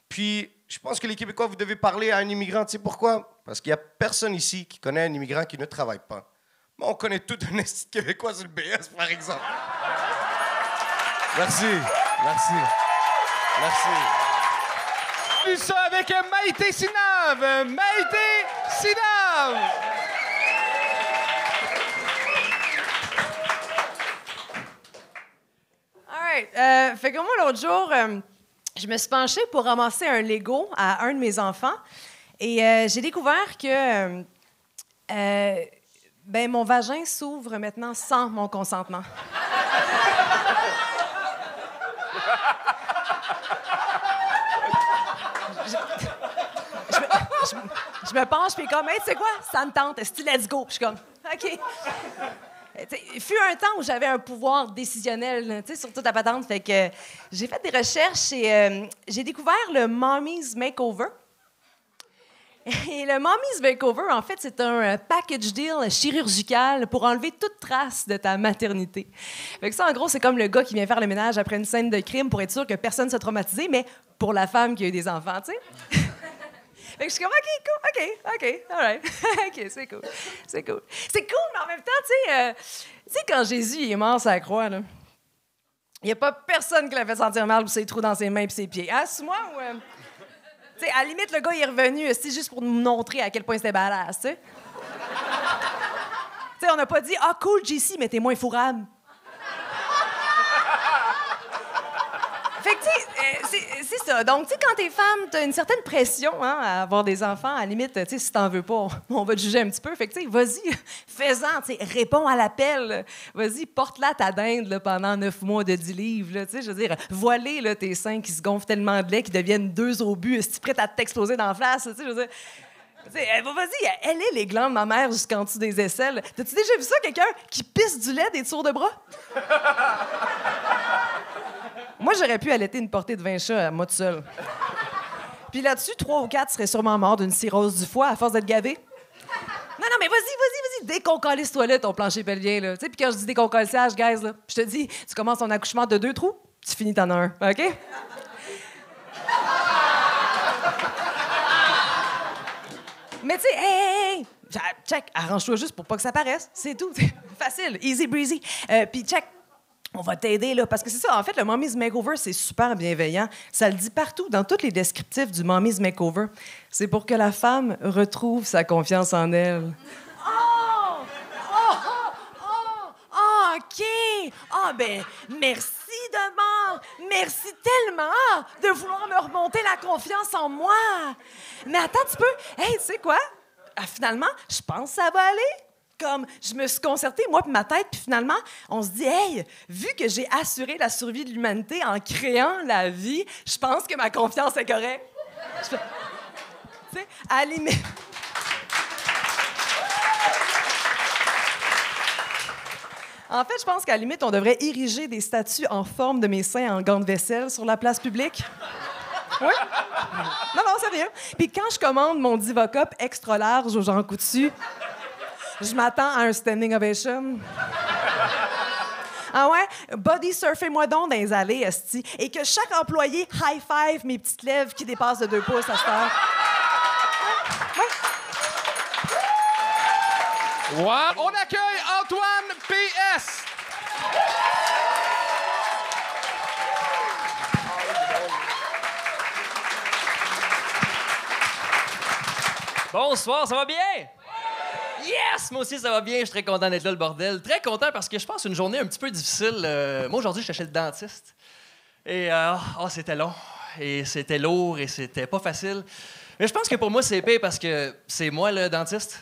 Puis, je pense que les Québécois, vous devez parler à un immigrant. Tu sais pourquoi? Parce qu'il n'y a personne ici qui connaît un immigrant qui ne travaille pas. Moi, on connaît tout un esti de Québécois sur le BS, par exemple. Merci. Merci. Merci. Vu ça avec Maïté Sinav. Maïté Sinav. All right. Fait que moi, l'autre jour, je me suis penchée pour ramasser un Lego à un de mes enfants. Et j'ai découvert que mon vagin s'ouvre maintenant sans mon consentement. Je me penche, puis comme, hey, tu sais quoi, ça me tente, let's go. Je suis comme, OK. Il fut un temps où j'avais un pouvoir décisionnel sur toute la patente. Fait que j'ai fait des recherches et j'ai découvert le Mommy's Makeover. Et le Mommy's Makeover, en fait, c'est un package deal chirurgical pour enlever toute trace de ta maternité. Fait que ça, en gros, c'est comme le gars qui vient faire le ménage après une scène de crime pour être sûr que personne ne soit traumatisé, mais pour la femme qui a eu des enfants, tu sais. Fait que je suis comme, OK, all right. OK, c'est cool. C'est cool, mais en même temps, tu sais, quand Jésus il est mort sur la croix, là, il n'y a pas personne qui l'a fait sentir mal pour ses trous dans ses mains et ses pieds. Hein, c'est moi ou... Tu sais, à la limite, le gars, il est revenu juste pour nous montrer à quel point c'était badass, tu sais. Tu sais, on n'a pas dit, ah, cool, JC, mais t'es moins fourrable. Fait que, tu sais, c'est ça. Donc, tu sais, quand t'es femme, t'as une certaine pression à avoir des enfants. À la limite, tu sais, si t'en veux pas, on va te juger un petit peu. Fait que, tu sais, vas-y, fais-en, tu sais, réponds à l'appel. Vas-y, porte-la ta dinde là, pendant 9 mois de 10 livres. Tu sais, je veux dire, voiler là, tes seins qui se gonflent tellement de lait qu'ils deviennent 2 obus. Est-ce prête à t'exploser dans la face? Tu sais, je veux dire... Vas-y, elle est les glandes de ma mère jusqu'en dessous des aisselles. T'as-tu déjà vu ça, quelqu'un qui pisse du lait des tours de bras? Moi, j'aurais pu allaiter une portée de 20 chats à moi tout seul. Puis là-dessus, 3 ou 4 seraient sûrement morts d'une cirrhose du foie à force d'être gavés. Non, mais vas-y, déconcalisse-toi là, ton plancher pelvien, là. Tu sais, puis quand je dis déconcalissage, guys, là, je te dis, tu commences ton accouchement de 2 trous, tu finis t'en as un, OK? Mais tu sais, hey, check, arrange-toi juste pour pas que ça paraisse. C'est tout. Facile, easy breezy. Puis check, on va t'aider, là. Parce que c'est ça, en fait, le Mommy's Makeover, c'est super bienveillant. Ça le dit partout, dans tous les descriptifs du Mommy's Makeover. C'est pour que la femme retrouve sa confiance en elle. OK. Ben, merci de mort. Merci tellement de vouloir me remonter la confiance en moi. Mais attends un petit peu. Hey, tu sais quoi? Finalement, je pense que ça va aller. Comme, je me suis concertée, moi puis ma tête, puis finalement, on se dit, hey, vu que j'ai assuré la survie de l'humanité en créant la vie, je pense que ma confiance est correcte. Tu sais, à la limite... En fait, je pense qu'à la limite, on devrait ériger des statues en forme de mes seins en gants de vaisselle sur la place publique. Oui? Non, sérieux. Puis quand je commande mon Divocop extra large au Jean Coutu, je m'attends à un standing ovation. Ah ouais? Body surfez-moi donc dans les allées, esti. Et que chaque employé high five mes petites lèvres qui dépassent de 2 pouces à cette heure. Ouais. On accueille Antoine PS. Bonsoir, ça va bien? Yes! Moi aussi, ça va bien. Je suis très content d'être là, le bordel. Très content parce que je passe une journée un petit peu difficile. Moi, aujourd'hui, j'étais chez le dentiste. Et c'était long. Et c'était lourd et c'était pas facile. Mais je pense que pour moi, c'est épais parce que c'est moi, le dentiste.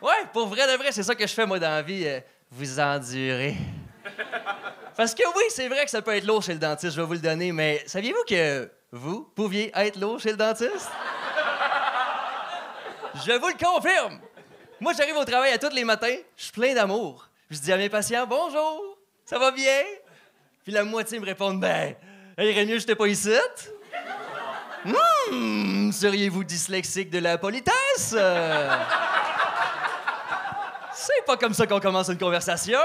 Ouais, pour vrai de vrai, c'est ça que je fais, moi, dans la vie. Vous endurez. Parce que oui, c'est vrai que ça peut être lourd chez le dentiste, je vais vous le donner, mais saviez-vous que vous pouviez être lourd chez le dentiste? Je vous le confirme. Moi, j'arrive au travail à tous les matins, je suis plein d'amour. Je dis à mes patients, bonjour, ça va bien? Puis la moitié me répondent, ben, il irait mieux que j'étais pas ici. Seriez-vous dyslexique de la politesse? C'est pas comme ça qu'on commence une conversation.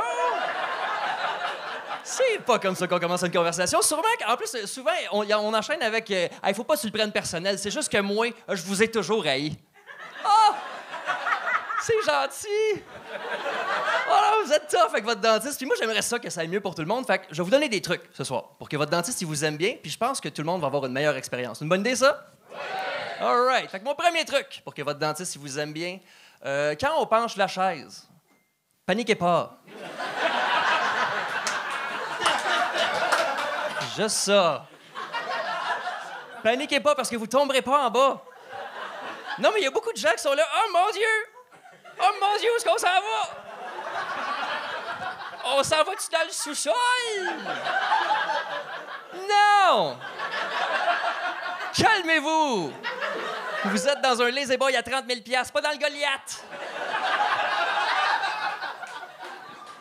C'est pas comme ça qu'on commence une conversation. Sûrement qu'en plus, souvent, on enchaîne avec il faut pas que tu le prennes personnel. C'est juste que moi, je vous ai toujours haï. Oh! C'est gentil! Voilà, vous êtes tough avec votre dentiste. Puis moi, j'aimerais ça que ça aille mieux pour tout le monde. Fait que je vais vous donner des trucs ce soir pour que votre dentiste, il vous aime bien. Puis je pense que tout le monde va avoir une meilleure expérience. Une bonne idée, ça? Ouais! All right. Fait que mon premier truc pour que votre dentiste, il vous aime bien, quand on penche la chaise, paniquez pas. Juste ça. Paniquez pas parce que vous tomberez pas en bas. Non, mais il y a beaucoup de gens qui sont là. Oh mon Dieu! Oh mon Dieu, où est-ce qu'on s'en va? On s'en va-tu dans le sous-sol? Non! Calmez-vous! Vous êtes dans un lazy boy à 30 000 $, pas dans le Goliath.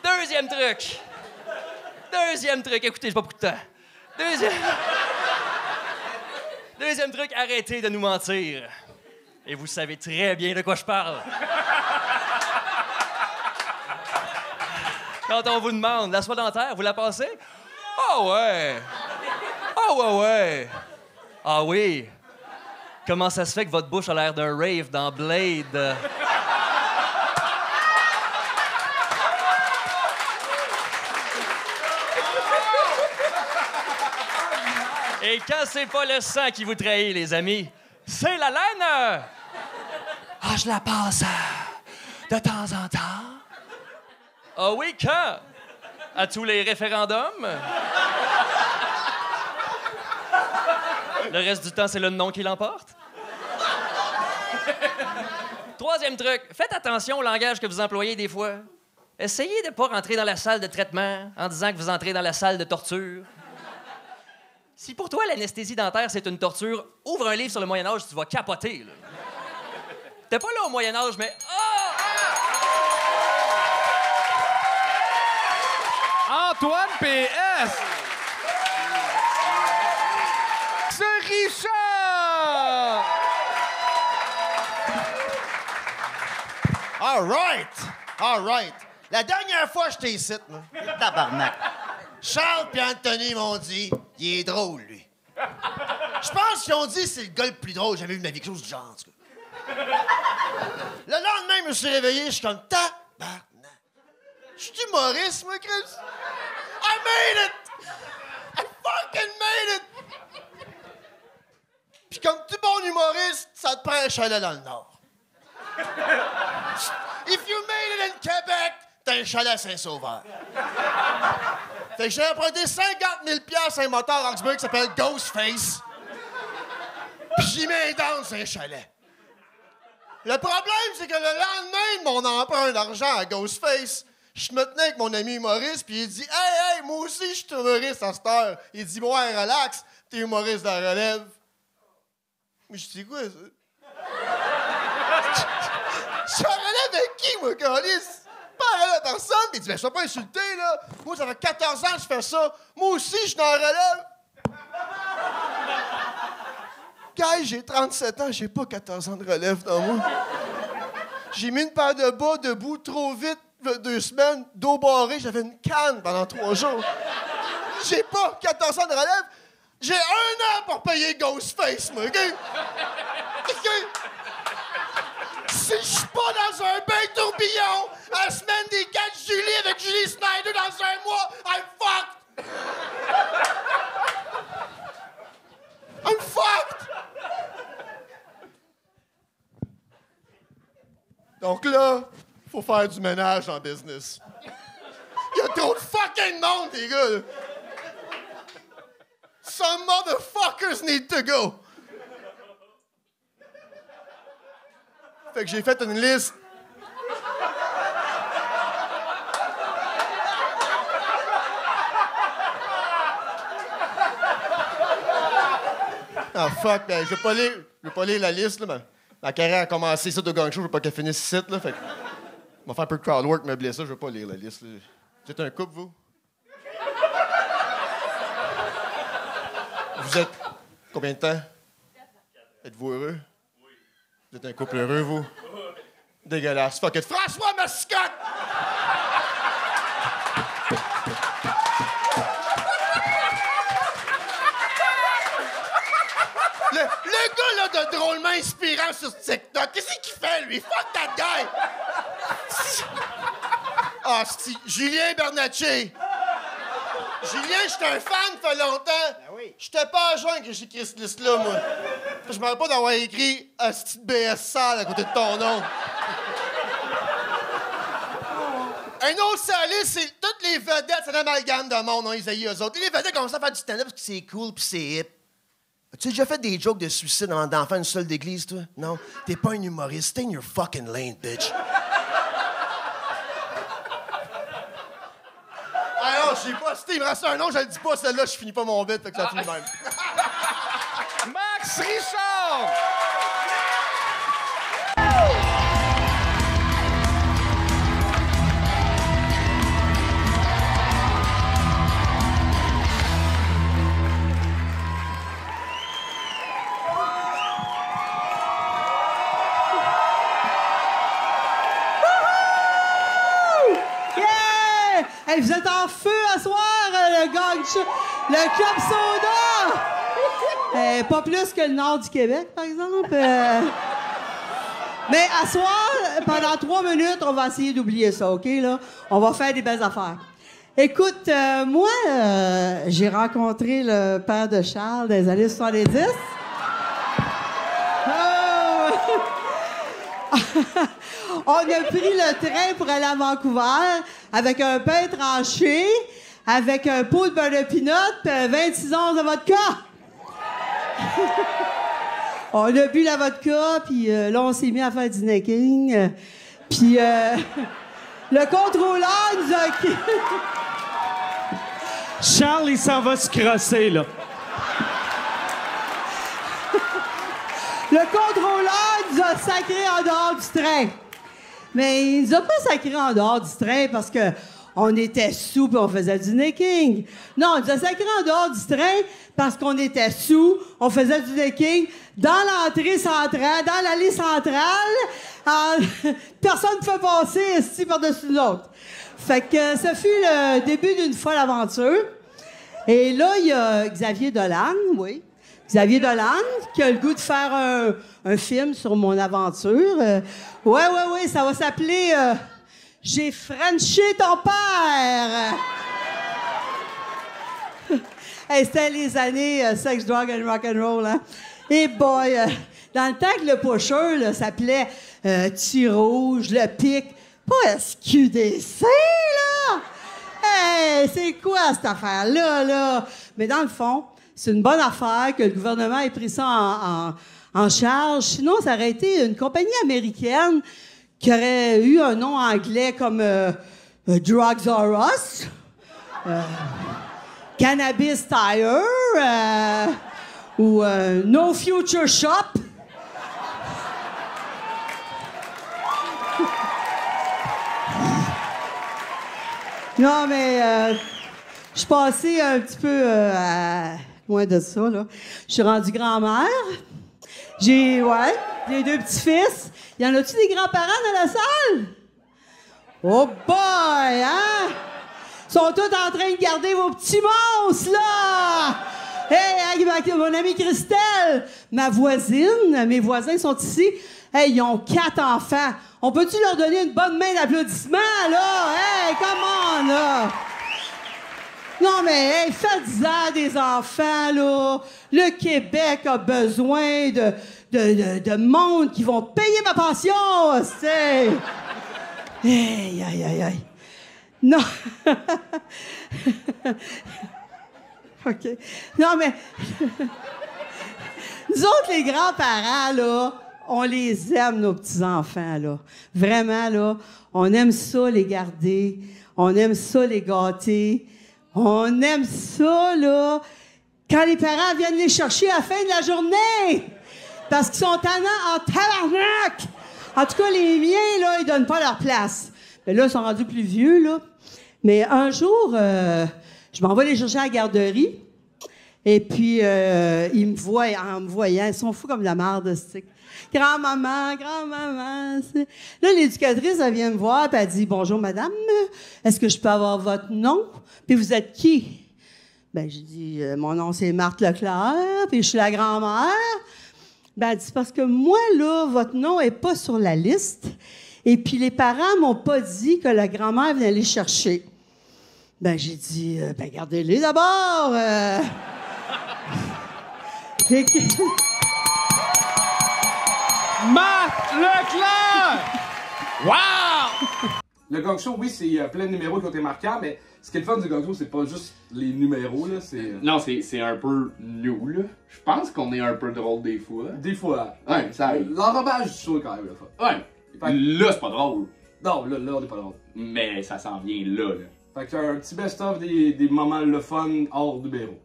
Deuxième truc. Écoutez, j'ai pas beaucoup de temps. Deuxième truc, arrêtez de nous mentir. Et vous savez très bien de quoi je parle. Quand on vous demande la soie dentaire, vous la passez? Ah ouais! Ah ouais! Ah oui! Comment ça se fait que votre bouche a l'air d'un rave dans Blade? Et quand c'est pas le sang qui vous trahit, les amis, c'est la laine! Ah, je la passe de temps en temps. Ah oui, quand? À tous les référendums? Le reste du temps, c'est le nom qui l'emporte? Troisième truc, faites attention au langage que vous employez des fois. Essayez de ne pas rentrer dans la salle de traitement en disant que vous entrez dans la salle de torture. Si pour toi, l'anesthésie dentaire, c'est une torture, ouvre un livre sur le Moyen-Âge, tu vas capoter, là. T'es pas là au Moyen-Âge, mais... Antoine PS! C'est Richard! All right. La dernière fois, j'étais ici, là. Tabarnak. Charles et Anthony m'ont dit, il est drôle, lui. Je pense qu'ils ont dit, c'est le gars le plus drôle que j'ai jamais vu de ma vie, quelque chose du genre, en tout cas. Le lendemain, je me suis réveillé, je suis comme, tabarnak. Je suis humoriste, moi, Chris. I made it! I fucking made it! Puis comme tout bon humoriste, ça te prend un chalet dans le Nord. If you made it in Québec, t'as un chalet à Saint-Sauveur. Fait que j'ai emprunté 50 000 $ à un moteur Roxburgh qui s'appelle Ghostface. Puis j'y mets dans un chalet. Le problème, c'est que le lendemain de mon emprunt d'argent à Ghostface, je me tenais avec mon ami humoriste, puis il dit « Hey, moi aussi, je suis humoriste à cette heure. » Il dit « Ouais, relax, t'es humoriste de la relève. » Mais je dis « Quoi, ça? » Je suis en relève avec qui, moi, câlisse? Pas en relève à personne. Puis il dit « Ben, je suis pas insulté, là. Moi, ça fait 14 ans que je fais ça. Moi aussi, je suis en relève. » Guys, j'ai 37 ans, j'ai pas 14 ans de relève dans moi. J'ai mis une paire de bas debout trop vite, 2 semaines, dos barré, j'avais une canne pendant 3 jours. J'ai pas 14 ans de relève. J'ai 1 an pour payer Ghostface, moi, OK? OK? Si je suis pas dans un bain tourbillon à la semaine des 4 juillet avec Julie Snyder dans 1 mois, I'm fucked! I'm fucked! Donc là, faut faire du ménage en business. Il y a trop de fucking monde, les gars! Là. Some motherfuckers need to go! Fait que j'ai fait une liste. Ah fuck, ben je vais pas lire la liste, là, ma carrière a commencé ici au gang show, je veux pas qu'elle finisse ici, là, fait que... On va faire un peu de crowd work, meubler ça, je veux pas lire la liste, là. Vous êtes un couple, vous? Vous êtes... Combien de temps? Êtes-vous heureux? Oui. Vous êtes un couple heureux, vous? Dégueulasse. Fuck it. François Mascotte! Le gars, là, de drôlement inspirant sur TikTok, qu'est-ce qu'il fait, lui? Fuck that guy! Ah, c'est Julien Bernatchez. Julien, j'étais un fan, ça fait longtemps. Ben oui. J'étais pas à jeun que j'ai écrit cette liste-là, moi. Je me rappelle pas d'avoir écrit un petit BS sale à côté de ton nom. Un autre salé, c'est toutes les vedettes, c'est l'amalgame de monde, on les haït eux autres. Et les vedettes commencent à faire du stand-up parce que c'est cool pis c'est hip. Tu as déjà fait des jokes de suicide avant d'en faire une seule d'église, toi? Non? T'es pas un humoriste. Stay in your fucking lane, bitch. Ah non, je sais pas. Si il me reste un nom, je le dis pas, celle-là, je finis pas mon bit, fait que ça finit même. Max Richard! Hey, vous êtes en feu à soir, le gang show, le Club Soda! Pas plus que le nord du Québec, par exemple. Mais à soir, pendant 3 minutes, on va essayer d'oublier ça, OK? Là? On va faire des belles affaires. Écoute, moi, j'ai rencontré le père de Charles dans les années 70. On a pris le train pour aller à Vancouver avec un pain tranché, avec un pot de beurre de pinot, 26 onces de vodka. On a bu la vodka, puis là, on s'est mis à faire du necking. Puis le contrôleur nous a... Charles, il s'en va se crosser, là. Le contrôleur nous a sacré en dehors du train. Mais il nous a pas sacré en dehors du train parce que on était sous et on faisait du necking. Non, il nous a sacré en dehors du train parce qu'on était sous, on faisait du necking dans l'entrée centrale, dans l'allée centrale. Personne ne pouvait passer ici par-dessus l'autre. Fait que ça fut le début d'une folle aventure. Et là, il y a Xavier Dolan, oui. Xavier Dolan, qui a le goût de faire un film sur mon aventure. Ouais, ça va s'appeler J'ai Frenché ton père. Hey, c'était les années sex, drug and rock'n'roll, hein? Et boy, dans le temps que le pusher là, s'appelait Tir Rouge, le pic, pas SQDC, là! Hey, c'est quoi cette affaire-là, là? Mais dans le fond, c'est une bonne affaire que le gouvernement ait pris ça en charge. Sinon, ça aurait été une compagnie américaine qui aurait eu un nom anglais comme Drugs R Us, Cannabis Tire, ou No Future Shop. Non, mais je suis passée un petit peu loin de ça, là. Je suis rendue grand-mère. J'ai 2 petits-fils. Y en a-tu des grands-parents dans la salle? Oh boy, hein? Ils sont tous en train de garder vos petits monstres, là! Hey, mon amie Christelle, ma voisine, mes voisins sont ici. Hey, ils ont 4 enfants. On peut-tu leur donner une bonne main d'applaudissement, là? Hey, come on, là! Non, mais hey, faites-en des enfants, là. Le Québec a besoin de monde qui vont payer ma pension, c'est. Aïe, aïe, aïe, aïe. Non. OK. Non, mais. Nous autres, les grands-parents, là, on les aime, nos petits-enfants, là. Vraiment, là, on aime ça, les garder. On aime ça, les gâter. On aime ça, là, quand les parents viennent les chercher à la fin de la journée. Parce qu'ils sont tannants en tabarnak. En tout cas, les miens, là, ils donnent pas leur place. Mais là, ils sont rendus plus vieux, là. Mais un jour, je m'en vais les chercher à la garderie. Et puis, ils me voient, en me voyant, ils sont fous comme de la merde, c'est. Grand-maman. Là, l'éducatrice, elle vient me voir, puis elle dit « Bonjour, madame, est-ce que je peux avoir votre nom? Puis vous êtes qui? » Ben, j'ai dit « Mon nom, c'est Marthe Leclerc, puis je suis la grand-mère. » Ben, elle dit « Parce que moi, là, votre nom est pas sur la liste. Et puis, les parents m'ont pas dit que la grand-mère venait les chercher. » Ben, j'ai dit « Ben, gardez-les d'abord. Marthe Leclerc! Wow! Le Gong Show, oui, c'est plein de numéros qui ont été marquants, mais ce qui est le fun du Gong Show, c'est pas juste les numéros, là, c'est... Non, c'est un peu nous, là. Je pense qu'on est un peu drôle des fois. Des fois. Ouais, ça arrive. L'enrobage du show est quand même le fun. Ouais. Là, c'est pas drôle. Non, là, on est pas drôle. Mais ça s'en vient là. Fait que un petit best-of des moments le fun hors numéro.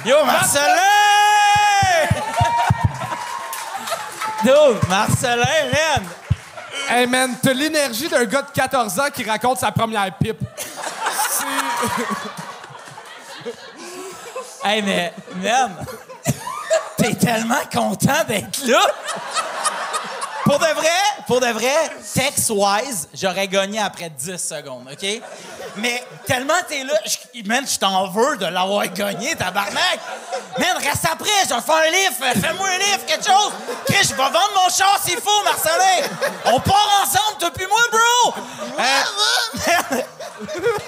Yo, Marcelin! Dude, Marcelin, man! Hey, man, t'as l'énergie d'un gars de 14 ans qui raconte sa première pipe. Hey, mais, man, t'es tellement content d'être là! Pour de vrai, text-wise, j'aurais gagné après 10 secondes, OK? Mais tellement t'es là, je t'en veux de l'avoir gagné, tabarnak! Man, reste après, je vais faire un livre, fais-moi un livre, quelque chose! Chris, je vais vendre mon char s'il faut, Marcelin! On part ensemble, toi pis moi, bro!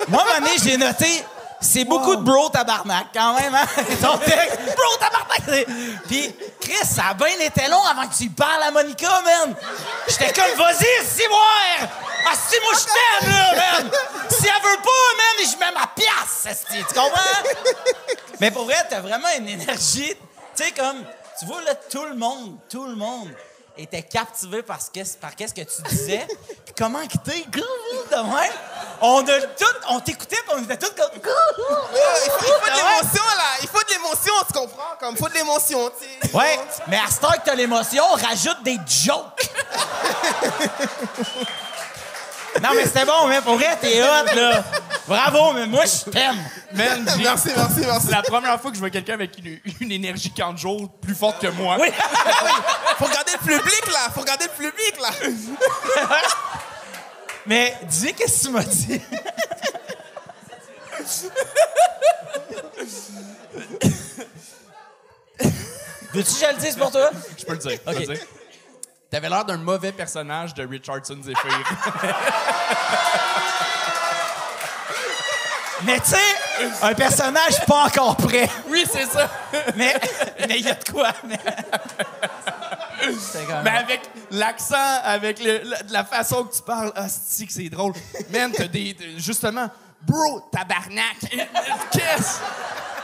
Moi, à un moment donné, j'ai noté... C'est beaucoup de bro tabarnak, quand même, hein? Ton texte, bro tabarnak! Puis, Chris, ça a bien été long avant que tu y parles à Monica, man! J'étais comme, vas-y, si moi! Ah, si moi je t'aime, là, man! Si elle veut pas, man, je mets ma pièce, esti, tu comprends? Mais pour vrai, t'as vraiment une énergie, tu sais, comme, tu vois, là, tout le monde était captivé par qu'est-ce que tu disais. Puis comment que t'es, de même. On t'écoutait, puis on était tous comme... Il faut de l'émotion, là. Il faut de l'émotion, tu comprends? Comme, il faut de l'émotion, tu sais. Ouais, mais à ce temps que t'as l'émotion, rajoute des jokes. Non, mais c'était bon, mais pour vrai, t'es hot, là. Bravo, mais moi, je t'aime. Man, merci. C'est la première fois que je vois quelqu'un avec une énergie 40 jours plus forte que moi. Oui. Faut regarder le public, là. Mais dis, qu'est-ce que tu m'as dit? Veux-tu que je le dise pour toi? Je peux le dire. OK. T'avais l'air d'un mauvais personnage de Richardson Zephyr. Mais tu sais, un personnage pas encore prêt. Oui, c'est ça. Mais il y a de quoi. Mais avec l'accent, avec la façon que tu parles, hostie que c'est drôle. Man, t'as justement, bro, tabarnak. Qu'est-ce?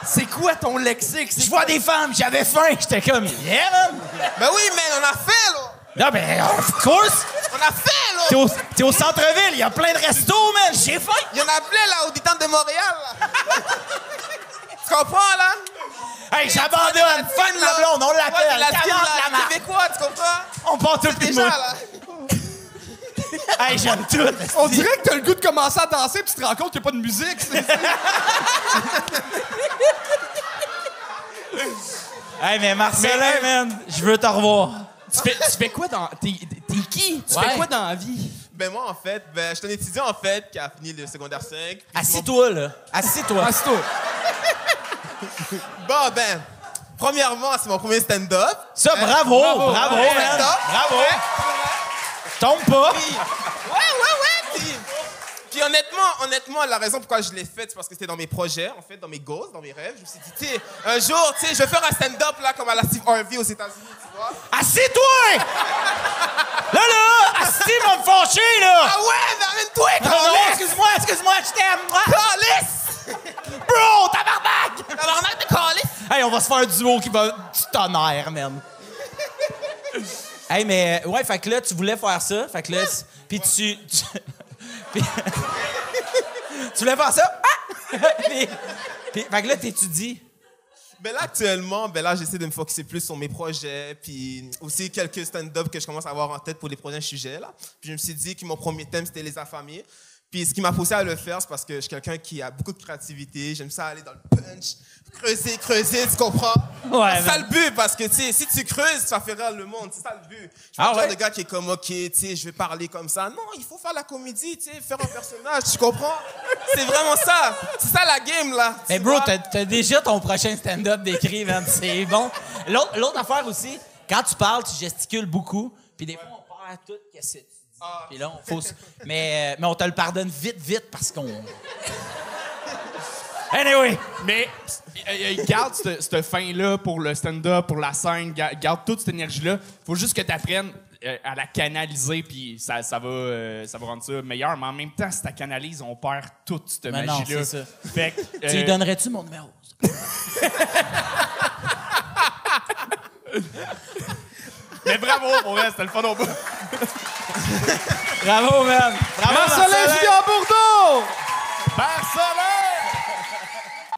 C'est quoi ton lexique? Je vois des femmes, j'avais faim, j'étais comme, yeah, man. Ben oui, man, on a fait, là. Non, ben, of course. On a fait, là. T'es au centre-ville, il y a plein de restos, man. J'ai faim. Il y en a plein, là, au détente de Montréal, là. Tu comprends, là? Hey, j'abandonne. Fin de la blonde, on l'appelle. La Québécois, tu comprends? On part tout déjà, là. Hey, j'aime tout. On dirait que t'as le goût de commencer à danser puis tu te rends compte qu'il n'y a pas de musique. Hey, mais Marcelin, man, je veux te revoir. Tu fais quoi dans... T'es qui? Tu fais quoi dans la vie? Ben moi, en fait, je suis un étudiant, en fait, qui a fini le secondaire 5. Assis-toi, là. Assis-toi. Assis-toi. Bon, ben, premièrement, c'est mon premier stand-up. Ça, bravo, bravo, man. Bravo. Tombe pas. Ouais. Puis honnêtement, la raison pourquoi je l'ai fait, c'est parce que c'était dans mes projets, en fait, dans mes goals, dans mes rêves. Je me suis dit, tu sais, un jour, tu sais, je vais faire un stand-up, là, comme à la Steve Harvey aux États-Unis, tu vois. Assis-toi! Là! Assis, va me fâcher, là! Ah ouais, mais amène-toi, Non, excuse-moi, je t'aime! Calice! Bro, tabarnak! Tabarnak de calice! Hey, on va se faire un duo qui va du tonnerre, man. Hey, mais, ouais, fait que là, tu voulais faire ça, fait que là, puis tu voulais faire ça? Ah! Fait que là, t'étudies. Ben là, actuellement, j'essaie de me focusser plus sur mes projets, puis aussi quelques stand-up que je commence à avoir en tête pour les prochains sujets, là. Puis je me suis dit que mon premier thème, c'était les affamés. Puis ce qui m'a poussé à le faire, c'est parce que je suis quelqu'un qui a beaucoup de créativité. J'aime ça aller dans le punch, creuser, tu comprends? Ouais, c'est ça le but, parce que, tu sais, si tu creuses, tu vas faire rire le monde. C'est ça le but. Je suis pas le genre de gars qui est comme, OK, tu sais, je vais parler comme ça. Non, il faut faire la comédie, tu sais, faire un personnage, tu comprends? C'est vraiment ça. C'est ça la game, là. Mais bro, t'as déjà ton prochain stand-up d'écrit, man. C'est bon. L'autre affaire aussi, quand tu parles, tu gesticules beaucoup, puis des fois, on perd tout ce que tu dis. Puis là, on fausse. Mais on te le pardonne vite, parce qu'on... Anyway! Mais garde cette fin-là pour le stand-up, pour la scène, garde toute cette énergie-là. Faut juste que tu apprennes à la canaliser, puis ça va rendre ça meilleur. Mais en même temps, si tu la canalises, on perd toute cette magie-là. Non, c'est ça. Fait que, tu lui donnerais-tu mon numéro? Mais bravo, pour vrai, c'était le fun au bout. Bravo, man! Bravo, Marcelin Julien Bourdeau! Marcelin!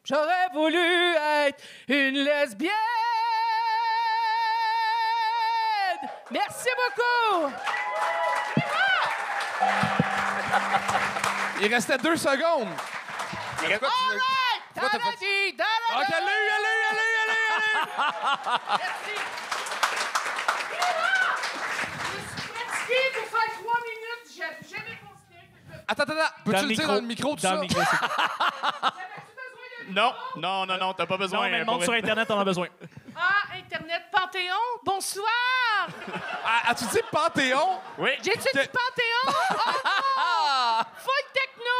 J'aurais voulu être une lesbienne! Merci beaucoup! Il restait 2 secondes. All right! Taladi, dalada! OK, allez! Merci! Je suis fatigué pour faire 3 minutes. J'ai jamais considéré que je me... Attends. Peux-tu le dire dans le micro, tout ça? Dans le micro, c'est cool. Non, t'as pas besoin. Non, mais le monde sur Internet en a besoin. Ah, Internet Panthéon, bonsoir! As-tu dit Panthéon? Oui. J'ai-tu dit Panthéon? Oh! Full techno!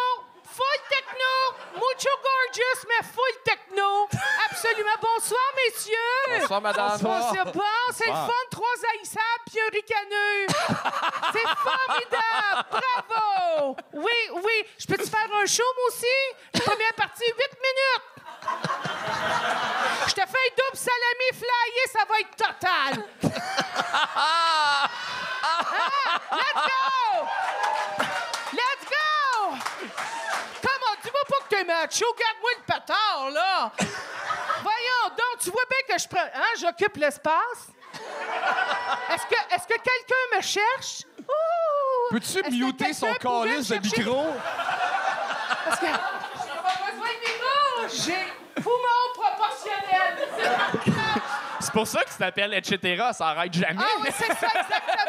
Mucho gorgeous, mais full techno! Absolument. Bonsoir, messieurs! Bonsoir, madame. Bonsoir. Bon, c'est le fun, 3 haïssables puis un ricaneux. C'est formidable! Bravo! Oui. Je peux-tu faire un show, moi aussi? Première partie, 8 minutes! Je te fais un double salami flyé, ça va être total! Let's go! Comment? Dis-moi pas que t'es macho, garde-moi le pétard, là! Voyons donc, tu vois bien que je prends... Hein, j'occupe l'espace? Est-ce que quelqu'un me cherche? Ouh! Peux-tu muter son calice de micro? Parce que j'ai pas besoin de micro! J'ai poumon proportionnel! C'est pour ça que ça s'appelle etc. Ça arrête jamais. Ah oui, c'est ça, exactement!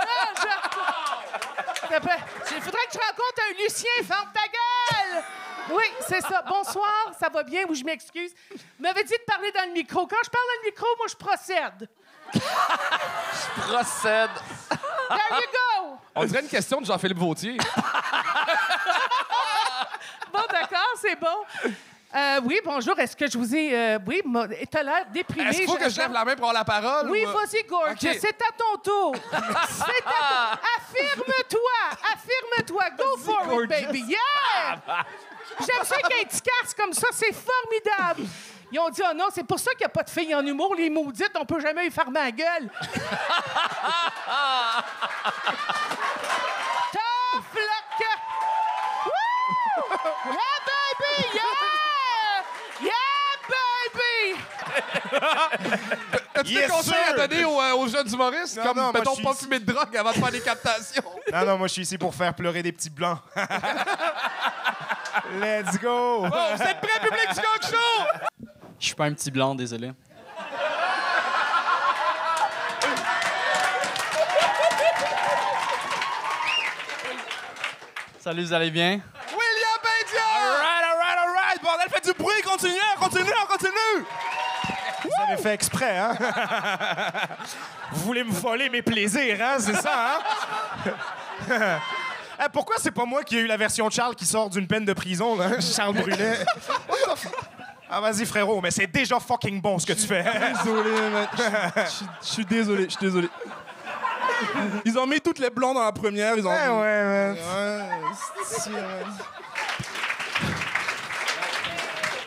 Il faudrait que je rencontre un Lucien, ferme ta gueule! Oui, c'est ça. Bonsoir, ça va bien ou je m'excuse? Vous m'avez dit de parler dans le micro. Quand je parle dans le micro, moi, je procède. Je procède. There you go! On dirait une question de Jean-Philippe Vautier. Bon, d'accord, c'est bon. Oui, bonjour. Est-ce que je vous ai... oui, t'as l'air déprimé. Est-ce qu'il faut que je lève la main pour avoir la parole? Oui, ou... vas-y, Gorge. Okay. C'est à ton tour. Affirme-toi. Go for it, baby. Yeah! J'aime ça qu'il y ait un petit casse comme ça. C'est formidable. Ils ont dit, oh non, c'est pour ça qu'il n'y a pas de filles en humour. Les maudites, on peut jamais y fermer la gueule. Tough luck! Woo! Yeah, baby! Yeah! Yeah, baby! As-tu des conseils à donner aux jeunes humoristes? Comme, mettons, pas fumer de drogue avant de faire des captations. Non, moi, je suis ici pour faire pleurer des petits blancs. Let's go! Bon, vous êtes prêts, public du Gong Show? Je suis pas un petit blanc, désolé. Salut, vous allez bien? William Bédia! All right! Bordel, faites du bruit! Continue! Vous avez fait exprès, hein? Vous voulez me voler mes plaisirs, hein? C'est ça, hein? Pourquoi c'est pas moi qui ai eu la version de Charles qui sort d'une peine de prison, là? Charles Brunet. Ah, vas-y, frérot, mais c'est déjà fucking bon ce que tu fais. Désolé, mec. Je suis désolé. Ils ont mis toutes les blancs dans la première. Ils ont ouais, man.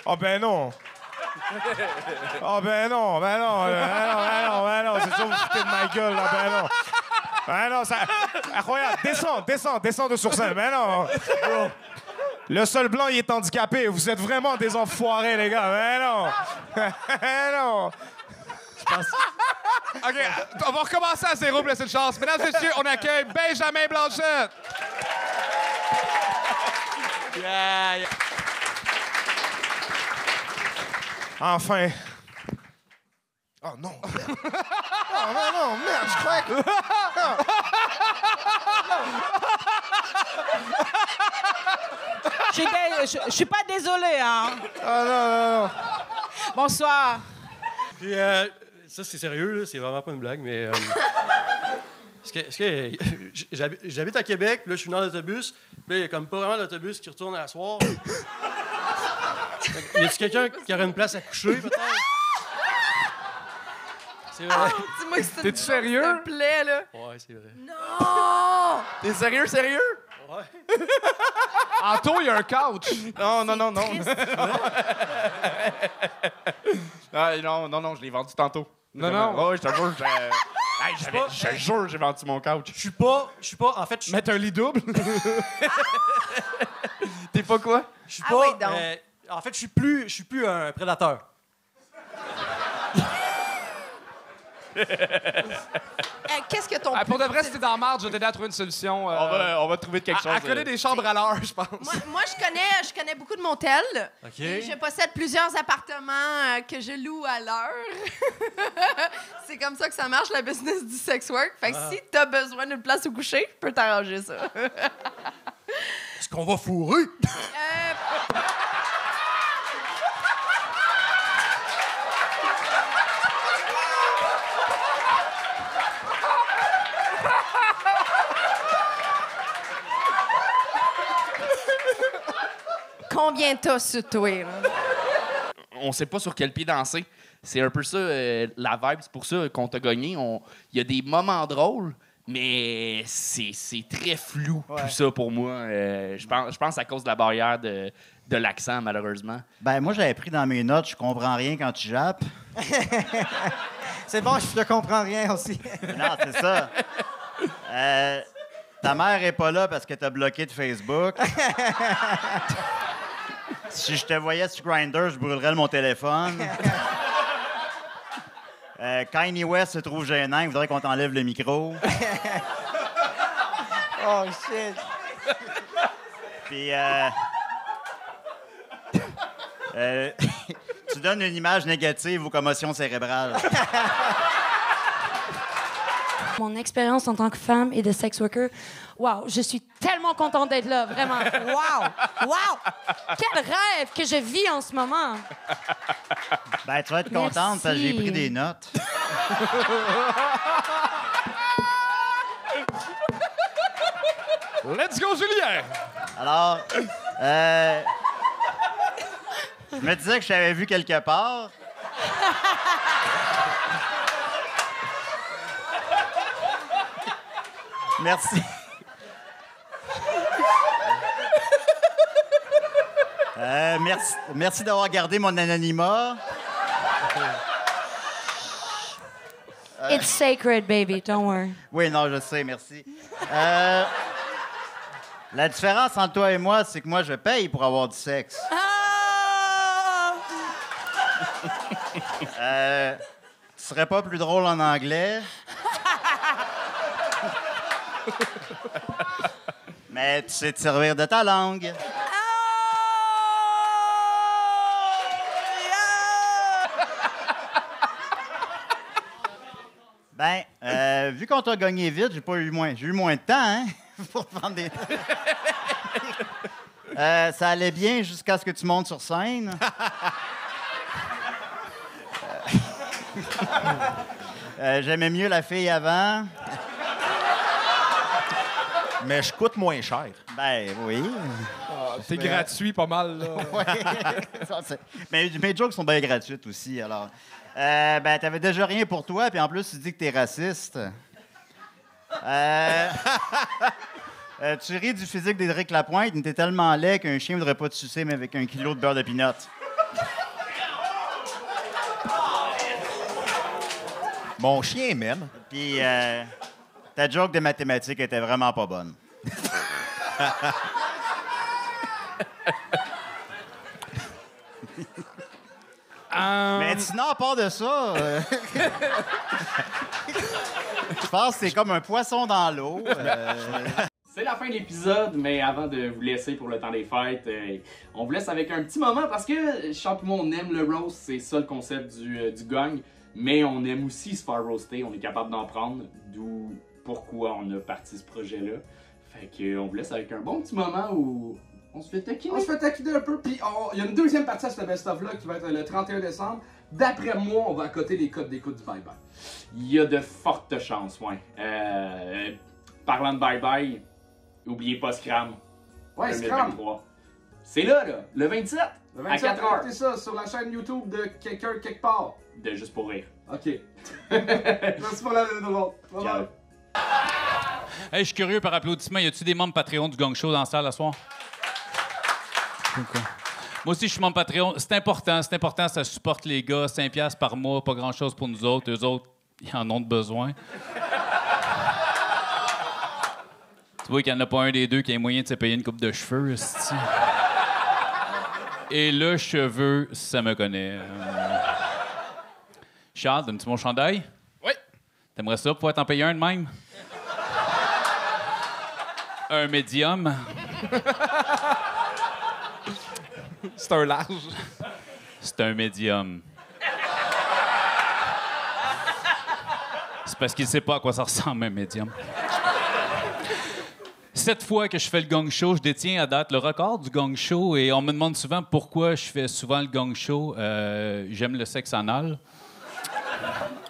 Oh, ben non. C'est sûr, vous foutez de ma gueule, là, ben non, ça... Incroyable, descends de sur scène, ben non. Bro. Le seul blanc, il est handicapé, vous êtes vraiment des enfoirés, les gars, ben non. OK, on va recommencer à zéro pour laisser une chance. Mesdames et messieurs, on accueille Benjamin Blanchette. Yeah. Enfin. Oh non, merde. non, merde, je crois que... Je suis pas désolée, hein. Ah non. Bonsoir. Puis, ça, c'est sérieux, là, c'est vraiment pas une blague, mais... j'habite à Québec, puis là, je suis dans l'autobus, puis là, il y a comme pas vraiment d'autobus qui retourne à la soir. Y a-tu quelqu'un qui aurait une place à coucher, peut-être? C'est vrai. Dis-moi que c'est T'es-tu sérieux? S'il te plaît, là. Ouais, c'est vrai. Non! T'es sérieux? Ouais. Anto, il y a un couch. Non. Non, je l'ai vendu tantôt. Non. Ouais, je te jure, je te jure, j'ai vendu mon couch. Je suis pas, en fait... Mettre un lit double? T'es pas quoi? Je suis pas... en fait, je suis plus un prédateur. Qu'est-ce que ton... Pour de vrai, si t'es dans la marde, je vais t'aider à trouver une solution. On va trouver quelque chose. Elle connaît des chambres à l'heure, je pense. Moi, je connais beaucoup de motels. OK. Et je possède plusieurs appartements que je loue à l'heure. C'est comme ça que ça marche, la business du sex work. Fait que si t'as besoin d'une place où coucher, je peux t'arranger ça. Est-ce qu'on va fourrer? Combien t'as sur toi, là? On sait pas sur quel pied danser. C'est un peu ça, la vibe. C'est pour ça qu'on t'a gagné. Il y a des moments drôles, mais c'est très flou, tout ça, pour moi. Je pense à cause de la barrière de l'accent, malheureusement. Ben, moi, j'avais pris dans mes notes, je comprends rien quand tu jappes. C'est bon, je te comprends rien aussi. Non, c'est ça. Ta mère est pas là parce que t'as bloqué de Facebook. Si je te voyais sur Grindr, je brûlerais mon téléphone. Kanye West se trouve gênant, il voudrait qu'on t'enlève le micro. Oh, shit. Puis, tu donnes une image négative aux commotions cérébrales. Mon expérience en tant que femme et de sex worker, wow, je suis tellement contente d'être là, vraiment. Wow! Quel rêve que je vis en ce moment. Ben, tu vas être contente parce que j'ai pris des notes. Let's go, Julien! Alors, je me disais que je t'avais vu quelque part. Merci. Merci d'avoir gardé mon anonymat. It's sacred, baby, don't worry. Oui, non, je sais, merci. La différence entre toi et moi, c'est que moi, je paye pour avoir du sexe. Tu serais pas plus drôle en anglais? Mais tu sais te servir de ta langue. Ben, vu qu'on t'a gagné vite, j'ai eu moins de temps, hein? Pour prendre des... Ça allait bien jusqu'à ce que tu montes sur scène. J'aimais mieux la fille avant. Mais je coûte moins cher. Ben oui. C'est gratuit pas mal, là. Mais mes jokes sont bien gratuites aussi, alors. Ben, t'avais déjà rien pour toi, puis en plus, tu dis que t'es raciste. Tu ris du physique d'Éric Lapointe, mais t'es tellement laid qu'un chien ne voudrait pas te sucer, mais avec 1 kilo de beurre de pinot. Mon chien m'aime. Puis, ta joke de mathématiques était vraiment pas bonne. Mais sinon, à part de ça, je pense que c'est comme un poisson dans l'eau. C'est la fin de l'épisode, mais avant de vous laisser pour le temps des fêtes, on vous laisse avec un petit moment parce que Charles et moi, on aime le roast, c'est ça le concept du gang, mais on aime aussi se faire roaster, on est capable d'en prendre, d'où pourquoi on a parti ce projet-là. Fait que on vous laisse avec un bon petit moment où on se fait taquiner. On se fait taquiner un peu, puis il y a une deuxième partie à ce best-of-là qui va être le 31 décembre. D'après moi, on va accoter les codes d'écoute du bye-bye. Il y a de fortes chances, ouais. Parlant de bye-bye, n'oubliez pas Scram. Ouais, 2023. C'est là, le 27, Le 27, à 4h. écoutez ça sur la chaîne YouTube de quelqu'un quelque part. De Juste pour rire. OK. Merci pour la vidéo de l'autre. Bye-bye. Hey, je suis curieux par applaudissement. Y a-tu des membres Patreon du Gang Show dans la salle ce soir? Okay. Moi aussi, je suis membre Patreon. C'est important, ça supporte les gars. 5$ par mois, pas grand-chose pour nous autres. Eux autres, ils en ont besoin. Tu vois qu'il n'y en a pas un des deux qui a moyen de se payer une coupe de cheveux, c'ti. Et le cheveu, ça me connaît. Charles, donnes-tu mon chandail? Oui. T'aimerais ça pouvoir t'en payer un de même? Un médium. C'est un large. C'est un médium. C'est parce qu'il sait pas à quoi ça ressemble, un médium. 7 fois que je fais le gang show, je détiens à date le record du gang show et on me demande souvent pourquoi je fais souvent le gang show. J'aime le sexe anal.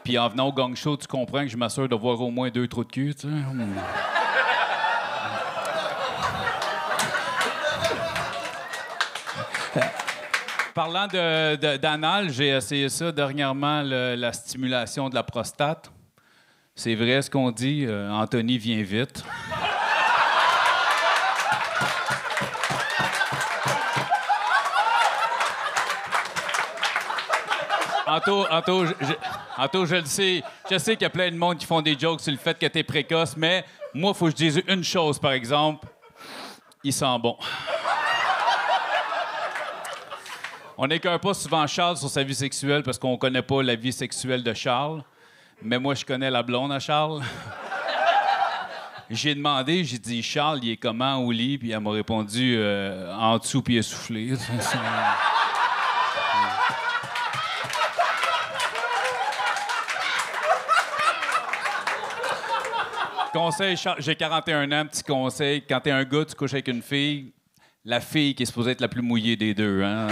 Puis en venant au gang show, tu comprends que je m'assure de voir au moins 2 trous de cul, tu sais. Parlant d'anal, j'ai essayé ça dernièrement, la stimulation de la prostate. C'est vrai ce qu'on dit, Anthony vient vite. Anto, je le sais. Je sais qu'il y a plein de monde qui font des jokes sur le fait que t'es précoce, mais moi, il faut que je dise une chose, par exemple. Il sent bon. On n'écoeure pas souvent Charles sur sa vie sexuelle parce qu'on connaît pas la vie sexuelle de Charles. Mais moi, je connais la blonde à Charles. J'ai demandé, j'ai dit, Charles, il est comment au lit? Puis elle m'a répondu, en dessous puis essoufflé. Conseil, j'ai 41 ans, petit conseil. Quand t'es un gars, tu couches avec une fille, la fille qui est supposée être la plus mouillée des deux, hein?